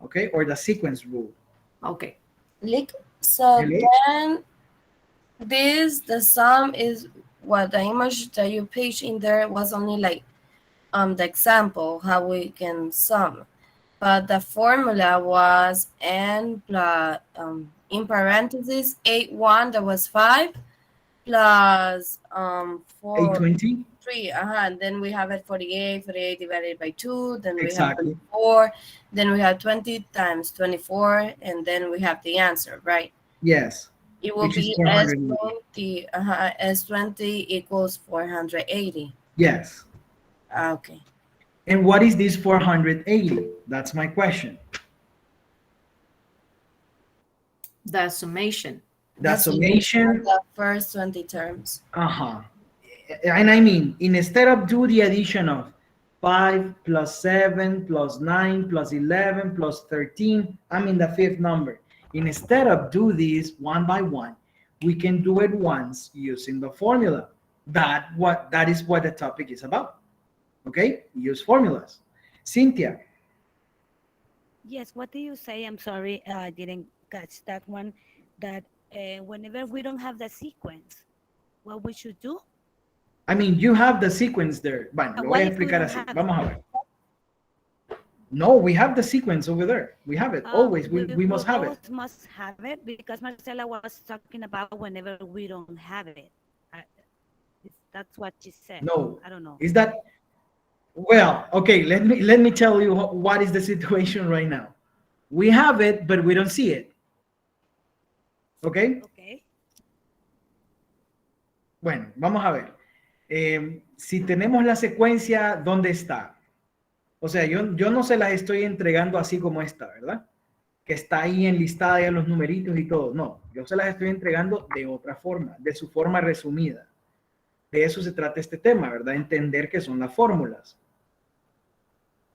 [SPEAKER 2] okay, or the sequence rule.
[SPEAKER 1] Okay.
[SPEAKER 9] So
[SPEAKER 2] Really?
[SPEAKER 9] then the sum is what the image that you page in there was only like the example how we can sum, but the formula was n plus in parentheses 8 1 that was 5 plus 4
[SPEAKER 2] 820?
[SPEAKER 9] 3 and then we have it 48 divided by 2, then we
[SPEAKER 2] Exactly.
[SPEAKER 9] have 24, then we have 20 times 24, and then we have the answer, right?
[SPEAKER 2] Yes.
[SPEAKER 9] It will
[SPEAKER 2] Which is
[SPEAKER 9] be
[SPEAKER 2] 480.
[SPEAKER 9] S20 equals 480.
[SPEAKER 2] Yes.
[SPEAKER 9] Okay.
[SPEAKER 2] And what is this 480? That's my question.
[SPEAKER 1] The summation.
[SPEAKER 2] The summation.
[SPEAKER 9] The first 20 terms.
[SPEAKER 2] Uh-huh. And I mean, instead of do the addition of 5 plus 7 plus 9 plus 11 plus 13, I'm in the fifth number. Instead of do these one by one, we can do it once using the formula. That is what the topic is about. Okay? Use formulas. Cynthia.
[SPEAKER 8] Yes, what do you say? I'm sorry, I didn't catch that one. That whenever we don't have the sequence, what we should do?
[SPEAKER 2] I mean, you have the sequence there. Bueno, lo voy
[SPEAKER 8] What
[SPEAKER 2] a
[SPEAKER 8] if we
[SPEAKER 2] explicar
[SPEAKER 8] don't
[SPEAKER 2] así.
[SPEAKER 8] have it?
[SPEAKER 2] Vamos a ver. No, we have the sequence over there. We have it. Always. We must have it.
[SPEAKER 8] Both must have it because Marcela was talking about whenever we don't have it. That's what she said.
[SPEAKER 2] No.
[SPEAKER 8] I don't know.
[SPEAKER 2] Is that well, okay, let me tell you what is the situation right now. We have it, but we don't see it. Okay?
[SPEAKER 8] Okay.
[SPEAKER 2] Bueno, vamos a ver. Si tenemos la secuencia, ¿dónde está? O sea, yo no se las estoy entregando así como está, ¿verdad? Que está ahí enlistada ya los numeritos y todo. No, yo se las estoy entregando de otra forma, de su forma resumida. De eso se trata este tema, ¿verdad? Entender qué son las fórmulas.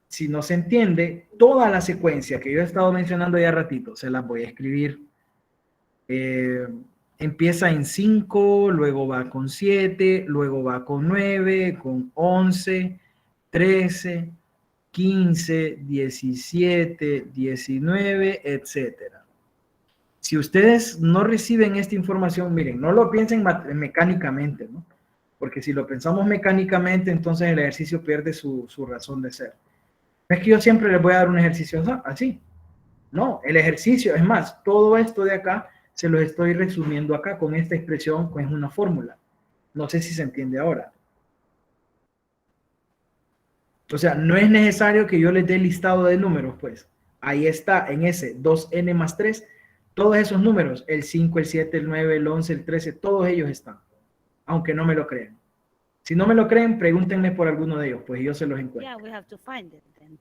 [SPEAKER 2] Si no se entiende, toda la secuencia que yo he estado mencionando ya ratito, se las voy a escribir. Empieza en 5, luego va con 7, luego va con 9, con 11, 13, 15, 17, 19, etcétera. Si ustedes no reciben esta información, miren, no lo piensen mecánicamente, ¿no? Porque si lo pensamos mecánicamente, entonces el ejercicio pierde su razón de ser. No es que yo siempre les voy a dar un ejercicio así. No, el ejercicio, es más, todo esto de acá se lo estoy resumiendo acá con esta expresión, que es una fórmula. No sé si se entiende ahora. O sea, no es necesario que yo les dé el listado de números, pues. Ahí está, en ese 2n más 3, todos esos números, el 5, el 7, el 9, el 11, el 13, todos ellos están, aunque no me lo crean. Si no me lo creen, pregúntenme por alguno de ellos, pues yo se los encuentro.
[SPEAKER 8] Yeah, we have to find it then.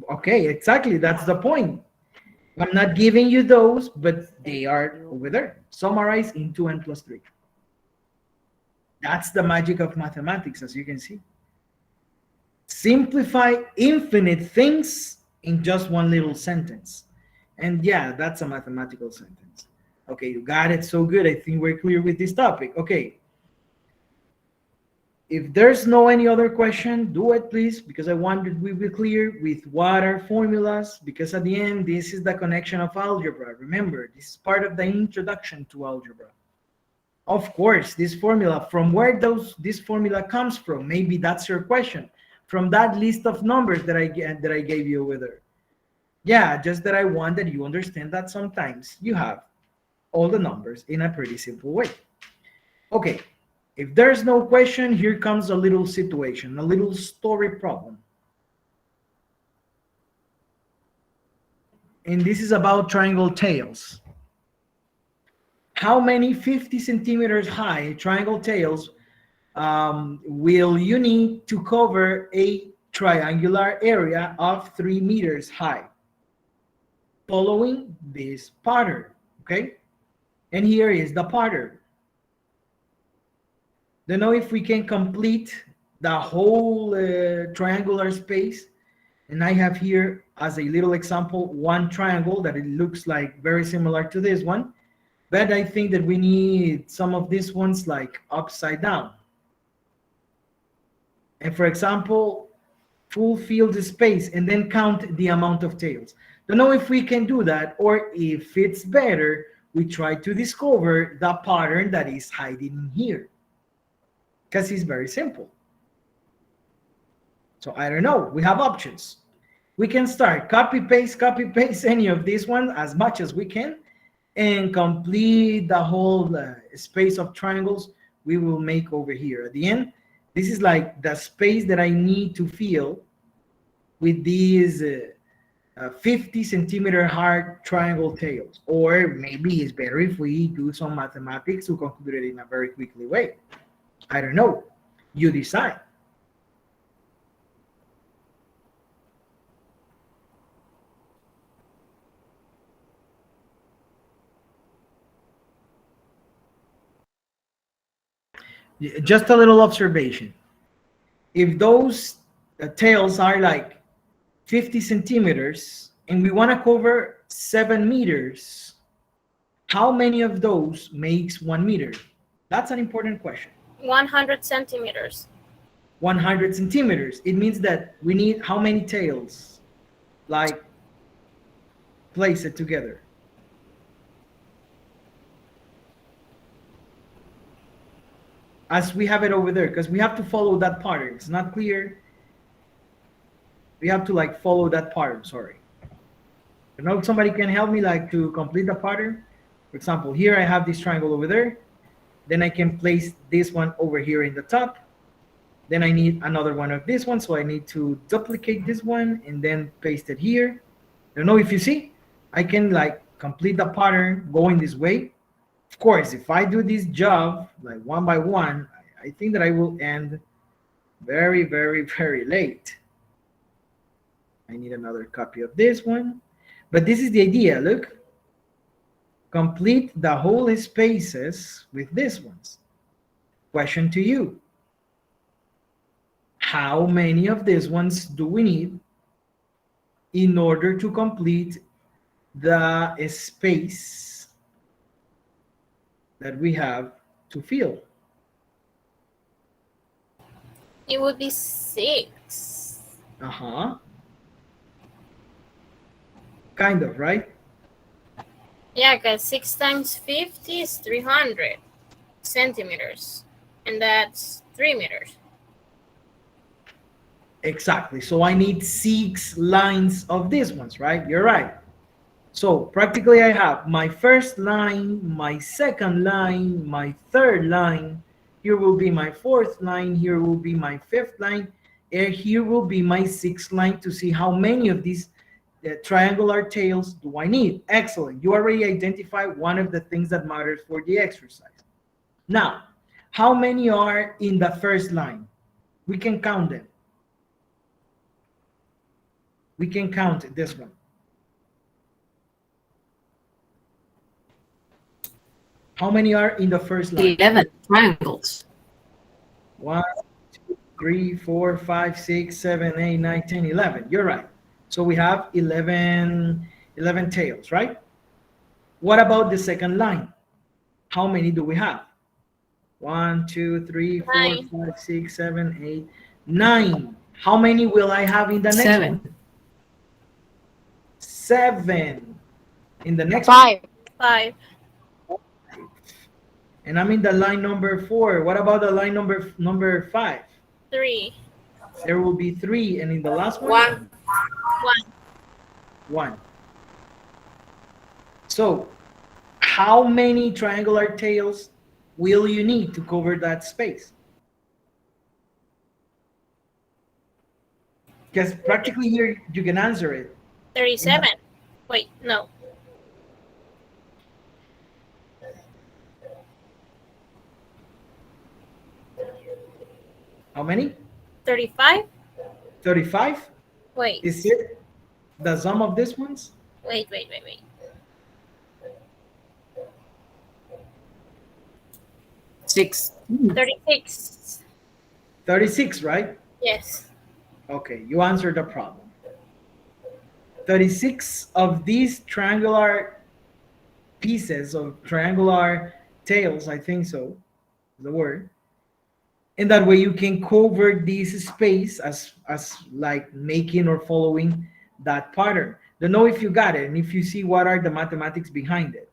[SPEAKER 2] Okay, exactly, that's the point. I'm not giving you those, but they are over there, summarized in 2n plus 3. That's the magic of mathematics, as you can see. Simplify infinite things in just one little sentence. And yeah, that's a mathematical sentence. Okay, you got it so good. I think we're clear with this topic. Okay. If there's no any other question, do it please, because I wanted we be clear with what are formulas, because at the end, this is the connection of algebra. Remember, this is part of the introduction to algebra. Of course, this formula, from where this formula comes from, maybe that's your question. From that list of numbers that I gave you over there. Yeah, just that I want that you understand that sometimes you have all the numbers in a pretty simple way. Okay, if there's no question, here comes a little situation, a little story problem. And this is about triangle tails. How many 50 centimeters high triangle tails will you need to cover a triangular area of 3 meters high? Following this pattern, okay? And here is the pattern. Don't know if we can complete the whole triangular space. And I have here, as a little example, one triangle that it looks like very similar to this one. But I think that we need some of these ones like upside down. And for example, fulfill the space and then count the amount of tails. Don't know if we can do that, or if it's better, we try to discover the pattern that is hiding in here. Because it's very simple. So I don't know, we have options. We can start copy paste any of these ones as much as we can, and complete the whole space of triangles we will make over here. At the end, this is like the space that I need to fill with these 50 centimeter hard triangle tails. Or maybe it's better if we do some mathematics to conclude it in a very quickly way. I don't know. You decide. Just a little observation. If those tails are like 50 centimeters and we want to cover 7 meters, how many of those makes 1 meter? That's an important question.
[SPEAKER 5] 100 centimeters.
[SPEAKER 2] 100 centimeters. It means that we need how many tails? Like, place it together. as we have it over there, because we have to follow that pattern. It's not clear. We have to like follow that pattern. Sorry. You know, if somebody can help me like to complete the pattern. For example, here I have this triangle over there. Then I can place this one over here in the top. Then I need another one of this one, so I need to duplicate this one and then paste it here. I don't know if you see, I can like complete the pattern going this way. Of course, if I do this job like one by one, I think that I will end very, very, very late. I need another copy of this one. But this is the idea, look. Complete the whole spaces with these ones. Question to you. How many of these ones do we need in order to complete the space that we have to fill?
[SPEAKER 5] It would be 6.
[SPEAKER 2] Uh-huh. Kind of, right?
[SPEAKER 5] Yeah, because 6 times 50 is 300 centimeters. And that's 3 meters.
[SPEAKER 2] Exactly. So I need 6 lines of these ones, right? You're right. So practically I have my first line, my second line, my third line. Here will be my fourth line. Here will be my fifth line. And here will be my sixth line to see how many of these triangular tails do I need. Excellent. You already identified one of the things that matters for the exercise. Now, how many are in the first line? We can count them. We can count this one. How many are in the first line?
[SPEAKER 1] 11 triangles.
[SPEAKER 2] 1, 2, 3, 4, 5, 6, 7, 8, 9, 10, 11. You're right. So we have 11 tails, right? What about the second line? How many do we have? 1, 2, 3, 4,
[SPEAKER 5] 9.
[SPEAKER 2] 5, 6, 7, 8, 9. How many will I have in the next
[SPEAKER 1] 7.
[SPEAKER 2] one? 7. In the next
[SPEAKER 4] 5.
[SPEAKER 5] 5.
[SPEAKER 2] one? And I'm in the line number 4. What about the line number 5?
[SPEAKER 5] 3.
[SPEAKER 2] There will be 3. And in the last one?
[SPEAKER 4] 1.
[SPEAKER 2] 1. So, how many triangular tails will you need to cover that space? Because practically here you can answer it.
[SPEAKER 5] 37. Wait, no.
[SPEAKER 2] How many?
[SPEAKER 5] 35?
[SPEAKER 2] 35?
[SPEAKER 5] Wait.
[SPEAKER 2] Is it the sum of these ones?
[SPEAKER 5] Wait.
[SPEAKER 1] 6.
[SPEAKER 5] 36.
[SPEAKER 2] 36, right?
[SPEAKER 5] Yes.
[SPEAKER 2] Okay, you answered the problem. 36 of these triangular pieces of triangular tails, I think so, is the word. And that way you can cover this space as like making or following that pattern. Don't know if you got it and if you see what are the mathematics behind it.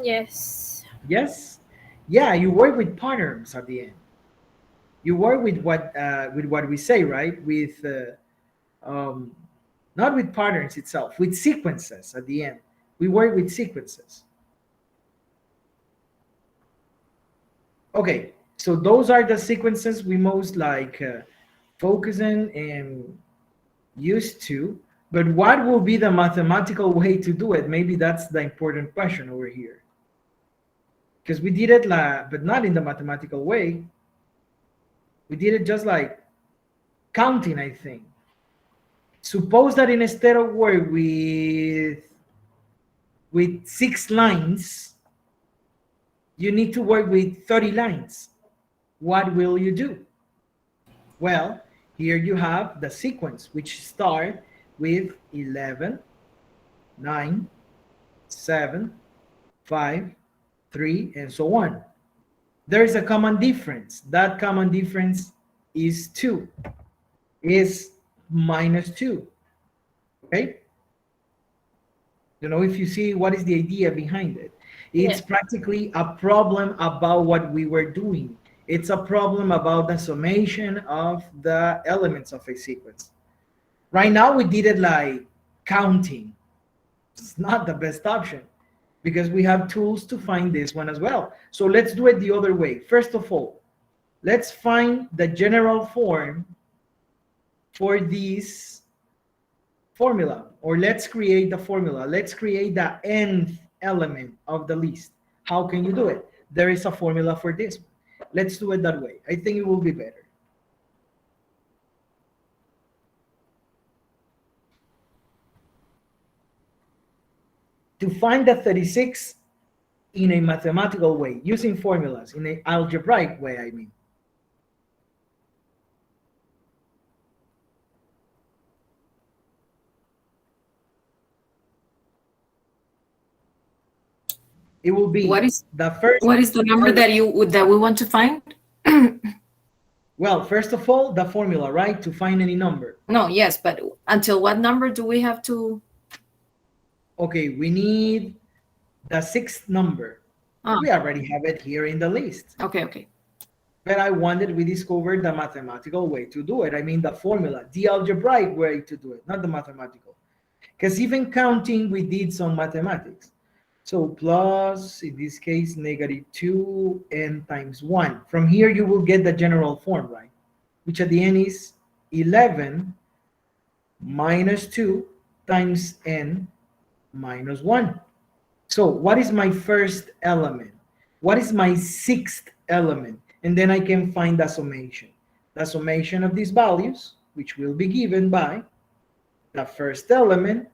[SPEAKER 5] Yes.
[SPEAKER 2] Yes? Yeah, you work with patterns at the end. You work with what we say, right? With not with patterns itself, with sequences at the end. We work with sequences. Okay, so those are the sequences we most like focusing and used to. But what will be the mathematical way to do it? Maybe that's the important question over here. Because we did it, but not in the mathematical way. We did it just like counting, I think. Suppose that instead of work with 6 lines, you need to work with 30 lines. What will you do? Well, here you have the sequence, which start with 11, 9, 7, 5, 3, and so on. There is a common difference. That common difference is 2, is -2. Okay? Don't know if you see what is the idea behind it. It's practically a problem about what we were doing. It's a problem about the summation of the elements of a sequence. Right now, we did it like counting. It's not the best option because we have tools to find this one as well. So let's do it the other way. First of all, let's find the general form for this formula, or let's create the formula. Let's create the nth element of the list. How can you do it? There is a formula for this. Let's do it that way. I think it will be better. To find the 36 in a mathematical way, using formulas, in an algebraic way, I mean. It will be
[SPEAKER 1] What is
[SPEAKER 2] the first.
[SPEAKER 1] what is the number that we want to find?
[SPEAKER 2] Well, first of all, the formula, right? To find any number.
[SPEAKER 1] No, yes, but until what number do we have to?
[SPEAKER 2] Okay, we need the sixth number. We already have it here in the list.
[SPEAKER 1] Okay.
[SPEAKER 2] But I wanted, we discovered the mathematical way to do it. I mean, the formula, the algebraic way to do it, not the mathematical. Because even counting, we did some mathematics. So plus, in this case, -2n times 1. From here, you will get the general form, right? Which at the end is 11 minus 2 times n minus 1. So what is my first element? What is my sixth element? And then I can find the summation. The summation of these values, which will be given by the first element,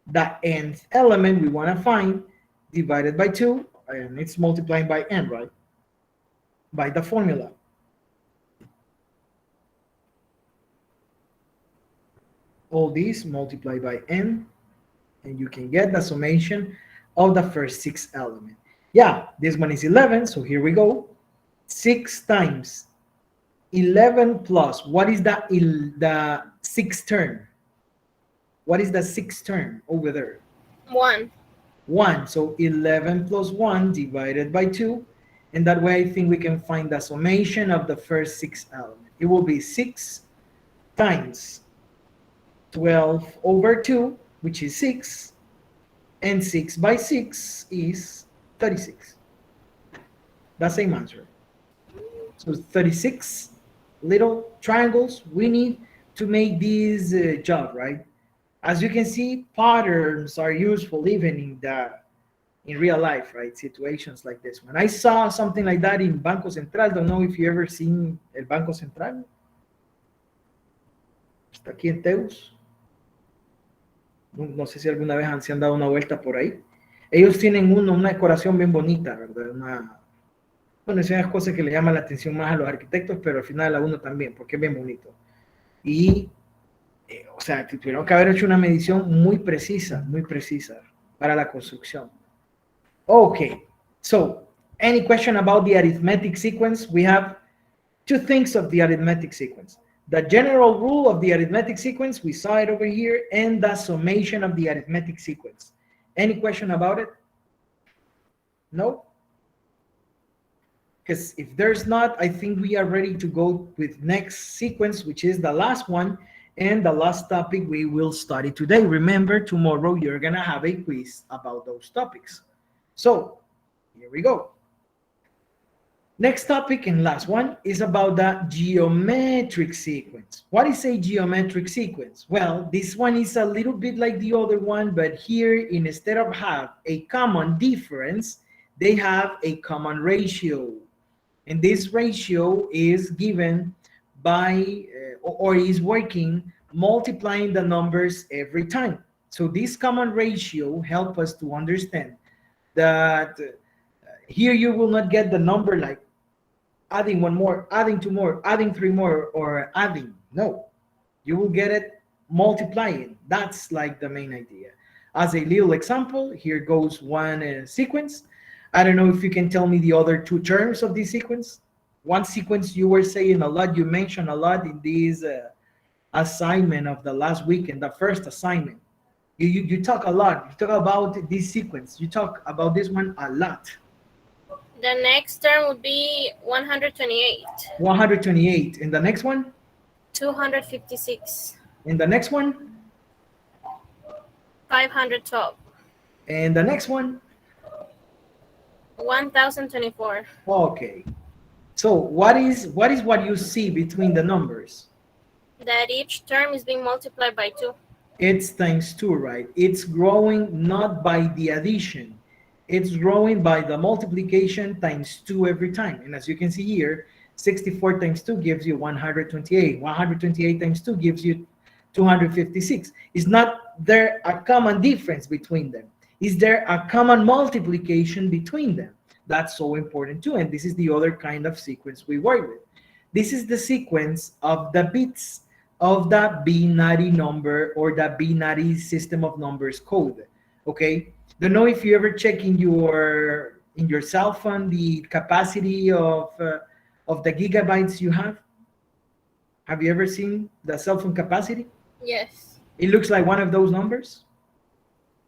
[SPEAKER 2] the nth element we want to find, divided by 2, and it's multiplying by n, right? By the formula. All these multiply by n, and you can get the summation of the first 6 element. Yeah, this one is 11, so here we go. 6 times 11 plus, what is the sixth term? What is the sixth term over there?
[SPEAKER 5] 1.
[SPEAKER 2] 1. So 11 plus 1 divided by 2. And that way I think we can find the summation of the first 6 element. It will be 6 times 12 over 2, which is 6. And 6 by 6 is 36. The same answer. So 36 little triangles we need to make this job, right? As you can see, patterns are useful even in real life, right? Situations like this one. I saw something like that in Banco Central. Don't know if you ever seen el Banco Central. Está aquí en Teus. No sé si alguna vez se han dado una vuelta por ahí. Ellos tienen una decoración bien bonita, ¿verdad? Bueno, es una cosa que le llama la atención más a los arquitectos, pero al final a uno también, porque es bien bonito. Y o sea, tuvieron que haber hecho una medición muy precisa para la construcción. Okay, so any question about the arithmetic sequence? We have two things of the arithmetic sequence. The general rule of the arithmetic sequence, we saw it over here, and the summation of the arithmetic sequence. Any question about it? No? Because if there's not, I think we are ready to go with next sequence, which is the last one. And the last topic we will study today. Remember, tomorrow you're going to have a quiz about those topics. So, here we go. Next topic and last one is about the geometric sequence. What is a geometric sequence? Well, this one is a little bit like the other one, but here, instead of have a common difference, they have a common ratio. And this ratio is given by or is working multiplying the numbers every time. So this common ratio helps us to understand that here you will not get the number like adding one more, adding two more, adding three more, or adding. No, you will get it multiplying. That's like the main idea. As a little example, here goes one sequence. I don't know if you can tell me the other two terms of this sequence. One sequence you were saying a lot, you mentioned a lot in this assignment of the last week, in the first assignment. You talk a lot. You talk about this sequence. You talk about this one a lot.
[SPEAKER 5] The next term would be 128.
[SPEAKER 2] 128. And the next one?
[SPEAKER 5] 256.
[SPEAKER 2] And the next one?
[SPEAKER 5] 512.
[SPEAKER 2] And the next one?
[SPEAKER 5] 1024.
[SPEAKER 2] Okay. So what you see between the numbers?
[SPEAKER 5] That each term is being multiplied by 2.
[SPEAKER 2] It's times 2, right? It's growing not by the addition. It's growing by the multiplication times 2 every time. And as you can see here, 64 times 2 gives you 128. 128 times 2 gives you 256. Is not there a common difference between them? Is there a common multiplication between them? That's so important too. And this is the other kind of sequence we work with. This is the sequence of the bits of the binary number or the binary system of numbers code. Okay, don't know if you ever check in your cell phone the capacity of the gigabytes you have. Have you ever seen the cell phone capacity?
[SPEAKER 5] Yes.
[SPEAKER 2] It looks like one of those numbers.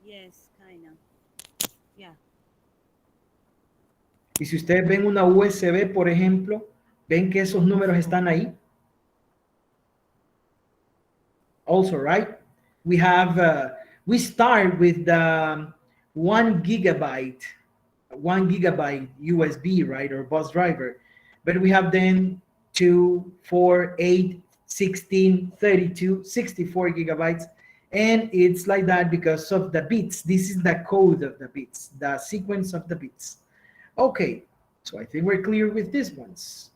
[SPEAKER 8] Yes, kind of. Yeah.
[SPEAKER 2] Y si ustedes ven una USB, por ejemplo, ven que esos números están ahí. Also, right? We have we start with the 1 gigabyte USB, right, or bus driver, but we have then 2, 4, 8, 16, 32, 64 gigabytes, and it's like that because of the bits. This is the code of the bits, the sequence of the bits. Okay, so I think we're clear with these ones.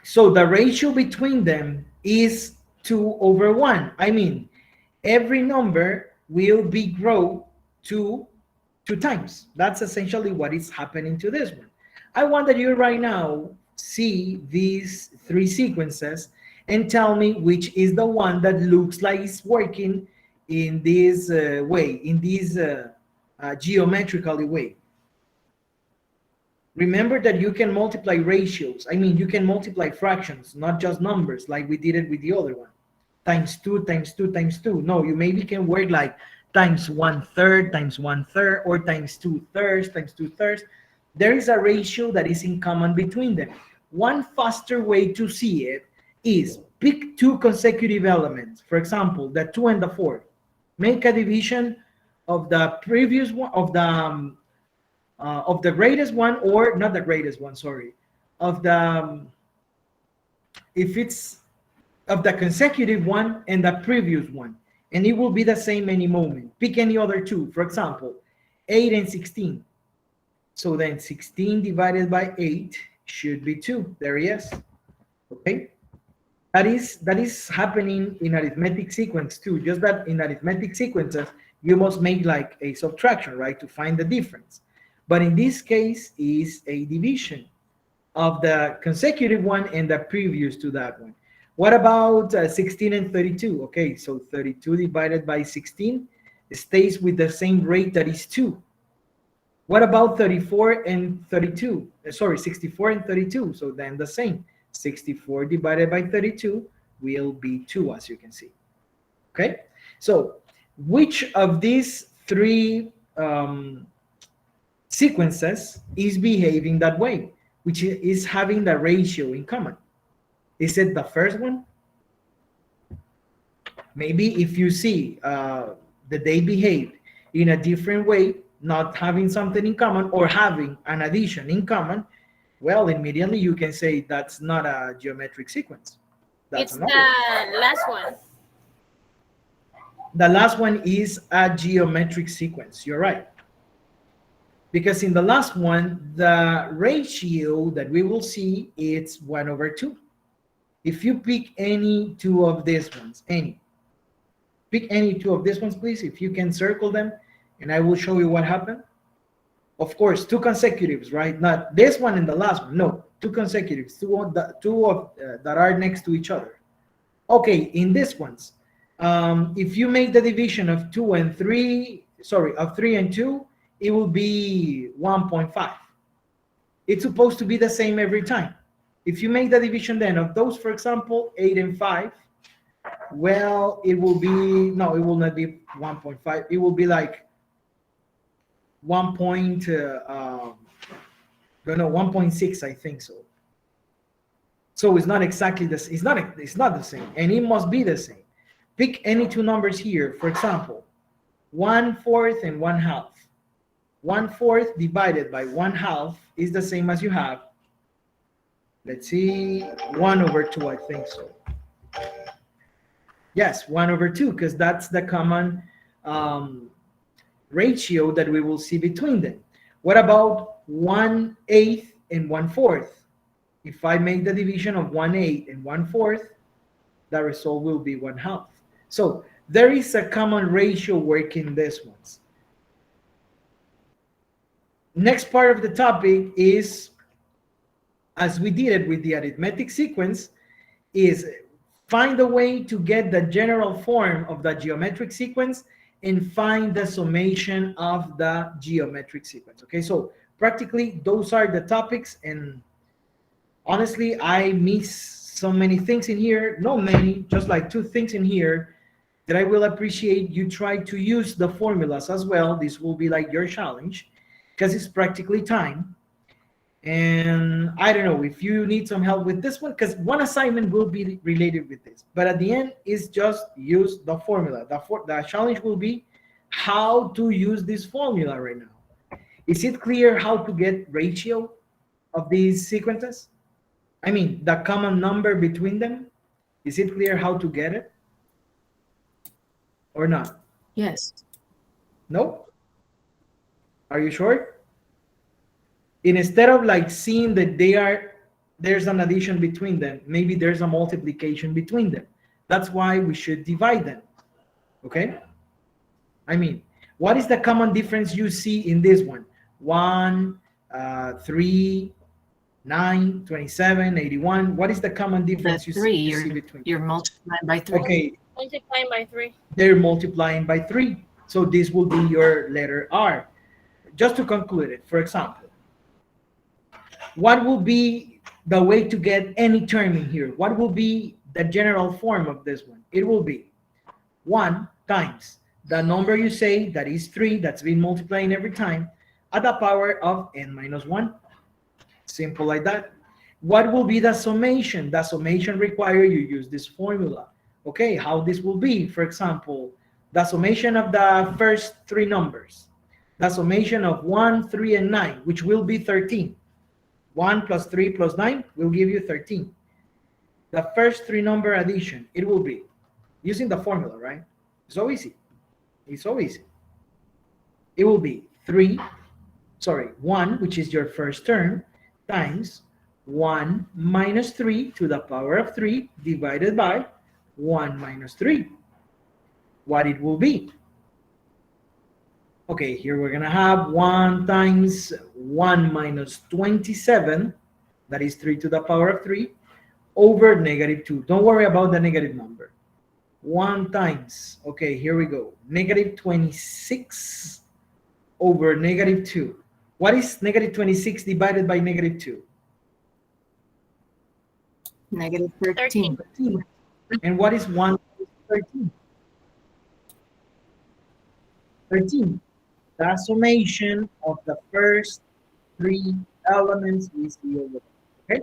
[SPEAKER 2] So the ratio between them is 2/1. I mean, every number will be grow two times. That's essentially what is happening to this one. I want that you right now see these 3 sequences and tell me which is the one that looks like it's working in this way, in this geometrically way. Remember that you can multiply ratios. I mean, you can multiply fractions, not just numbers like we did it with the other one. Times 2, times 2, times 2. No, you maybe can work like times 1/3, times 1/3, or times 2/3, times 2/3. There is a ratio that is in common between them. One faster way to see it is pick 2 consecutive elements. For example, the 2 and the 4. Make a division of the previous one, of the greatest one, or not the greatest one, sorry, of the if it's of the consecutive one and the previous one, and it will be the same any moment. Pick any other 2. For example, 8 and 16. So then 16 divided by 8 should be 2. There he is. Okay, that is happening in arithmetic sequence too. Just that in arithmetic sequences you must make like a subtraction, right, to find the difference. But in this case is a division of the consecutive one and the previous to that one. What about 16 and 32? Okay, so 32 divided by 16 stays with the same rate, that is 2. What about 34 and 32? Sorry, 64 and 32. So then the same. 64 divided by 32 will be 2, as you can see. Okay, so which of these 3 sequences is behaving that way, which is having the ratio in common? Is it the first one? Maybe if you see that they behave in a different way, not having something in common or having an addition in common, well, immediately you can say that's not a geometric sequence. That's
[SPEAKER 5] It's
[SPEAKER 2] another.
[SPEAKER 5] the last one.
[SPEAKER 2] The last one is a geometric sequence. You're right. Because in the last one, the ratio that we will see is 1/2. If you pick any 2 of these ones, pick any 2 of these ones, please, if you can circle them, and I will show you what happened. Of course, 2 consecutives, right? Not this one and the last one. No, 2 consecutives, two of that are next to each other. Okay, in these ones, if you make the division of 2 and 3, sorry, of 3 and 2, it will be 1.5. It's supposed to be the same every time. If you make the division then of those, for example, 8 and 5, Well, it will be, no, it will not be 1.5. It will be like 1 point, no, 1.6, I think so. So it's not exactly this. It's not the same, and it must be the same. Pick any two numbers here. For example, 1/4 and 1/2. 1/4 divided by 1/2 is the same as you have. Let's see, 1/2, I think so. Yes, 1/2, because that's the common ratio that we will see between them. What about 1/8 and 1/4? If I make the division of 1/8 and 1/4, the result will be 1/2. So there is a common ratio working these ones. Next part of the topic is, as we did it with the arithmetic sequence, is find a way to get the general form of the geometric sequence and find the summation of the geometric sequence. Okay, so practically those are the topics, and honestly, I miss so many things in here. Not many, just like 2 things in here that I will appreciate you try to use the formulas as well. This will be like your challenge because it's practically time. And I don't know if you need some help with this one, because one assignment will be related with this. But at the end, it's just use the formula. The challenge will be how to use this formula right now. Is it clear how to get ratio of these sequences? I mean, the common number between them. Is it clear how to get it? Or not?
[SPEAKER 1] Yes.
[SPEAKER 2] No? Are you sure? Instead of like seeing that there's an addition between them, maybe there's a multiplication between them. That's why we should divide them. Okay? I mean, what is the common difference you see in this one? 1, 3, 9, 27, 81. What is the common difference
[SPEAKER 1] The
[SPEAKER 2] you
[SPEAKER 1] 3,
[SPEAKER 2] see between?
[SPEAKER 1] you're multiplying by 3.
[SPEAKER 2] Okay,
[SPEAKER 5] Multiplying by 3.
[SPEAKER 2] they're multiplying by 3. So this will be your letter R. Just to conclude it, for example, what will be the way to get any term in here? What will be the general form of this one? It will be 1 times the number you say, that is 3, that's been multiplying every time, at the power of n minus 1. Simple like that. What will be the summation? The summation requires you use this formula. Okay, how this will be? For example, the summation of the first 3 numbers. The summation of 1, 3, and 9, which will be 13. 1 plus 3 plus 9 will give you 13. The first 3 number addition, it will be using the formula, right? It's so easy. It's so easy. It will be 1, which is your first term, times 1 minus 3 to the power of 3 divided by 1 minus 3. What it will be? Okay, here we're gonna have 1 times 1 minus 27, that is 3 to the power of 3, over negative 2. Don't worry about the negative number. 1 times, okay, here we go, negative 26 over negative 2. What is negative 26 divided by negative 2?
[SPEAKER 1] Negative 13.
[SPEAKER 2] 13. And what is 1 times 13? 13. The summation of the first 3 elements we see over there. Okay?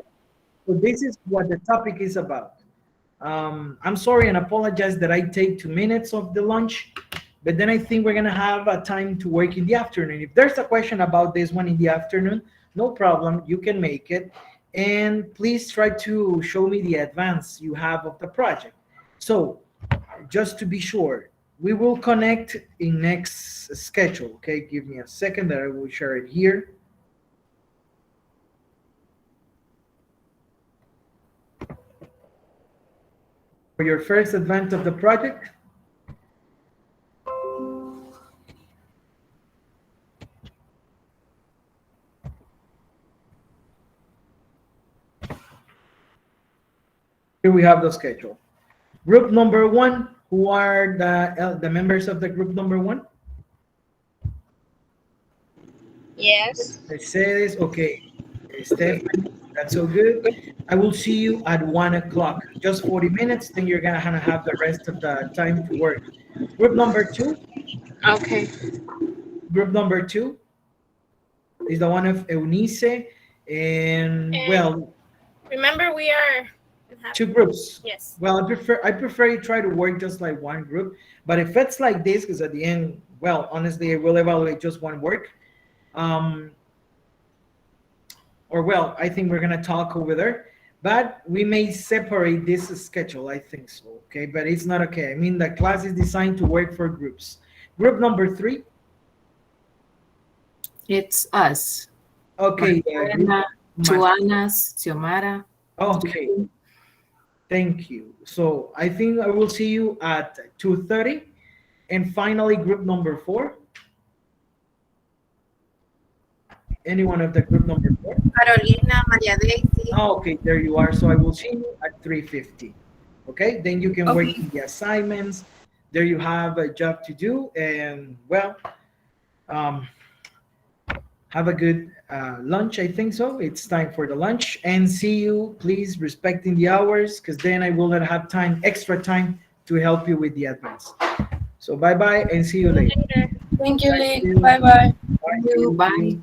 [SPEAKER 2] So this is what the topic is about. I'm sorry and apologize that I take 2 minutes of the lunch, but then I think we're gonna have a time to work in the afternoon. If there's a question about this one in the afternoon, no problem, you can make it. And please try to show me the advance you have of the project. So just to be sure, we will connect in next schedule. Okay, give me a second that I will share it here. For your first advance of the project, here we have the schedule. Group number 1, who are the members of the group number 1?
[SPEAKER 5] Yes.
[SPEAKER 2] Mercedes, okay. Stephanie, That's so good. I will see you at 1 o'clock. Just 40 minutes. Then you're gonna have the rest of the time to work. Group number two.
[SPEAKER 1] Okay.
[SPEAKER 2] Group number two is the one of Eunice, and
[SPEAKER 5] And
[SPEAKER 2] well,
[SPEAKER 5] remember, we are
[SPEAKER 2] two groups.
[SPEAKER 5] yes.
[SPEAKER 2] Well, I prefer you try to work just like one group. But if it's like this, because at the end, well, honestly, I will evaluate just one work. Um, or well, I think we're gonna talk over there. But we may separate this schedule. I think so. Okay, but it's not okay. I mean, the class is designed to work for groups. Group number three.
[SPEAKER 1] It's us.
[SPEAKER 2] Okay.
[SPEAKER 1] Magdalena, Chuanas, Xiomara.
[SPEAKER 2] Okay. Thank you. So I think I will see you at 2:30. And finally, group number four. Anyone of the group number four?
[SPEAKER 10] Carolina, Maria Daisy.
[SPEAKER 2] Oh, okay, there you are. So I will see you at 3:50. Okay, then you can work
[SPEAKER 10] Okay.
[SPEAKER 2] in the assignments. There you have a job to do. And well, um, have a good lunch. I think so. It's time for the lunch. And see you, please, respecting the hours, because then I will not have time, extra time, to help you with the advance. So bye-bye and see you later.
[SPEAKER 9] Thank you,
[SPEAKER 2] Thank
[SPEAKER 9] Lee.
[SPEAKER 2] you.
[SPEAKER 9] Bye bye.
[SPEAKER 2] Bye.
[SPEAKER 1] Bye.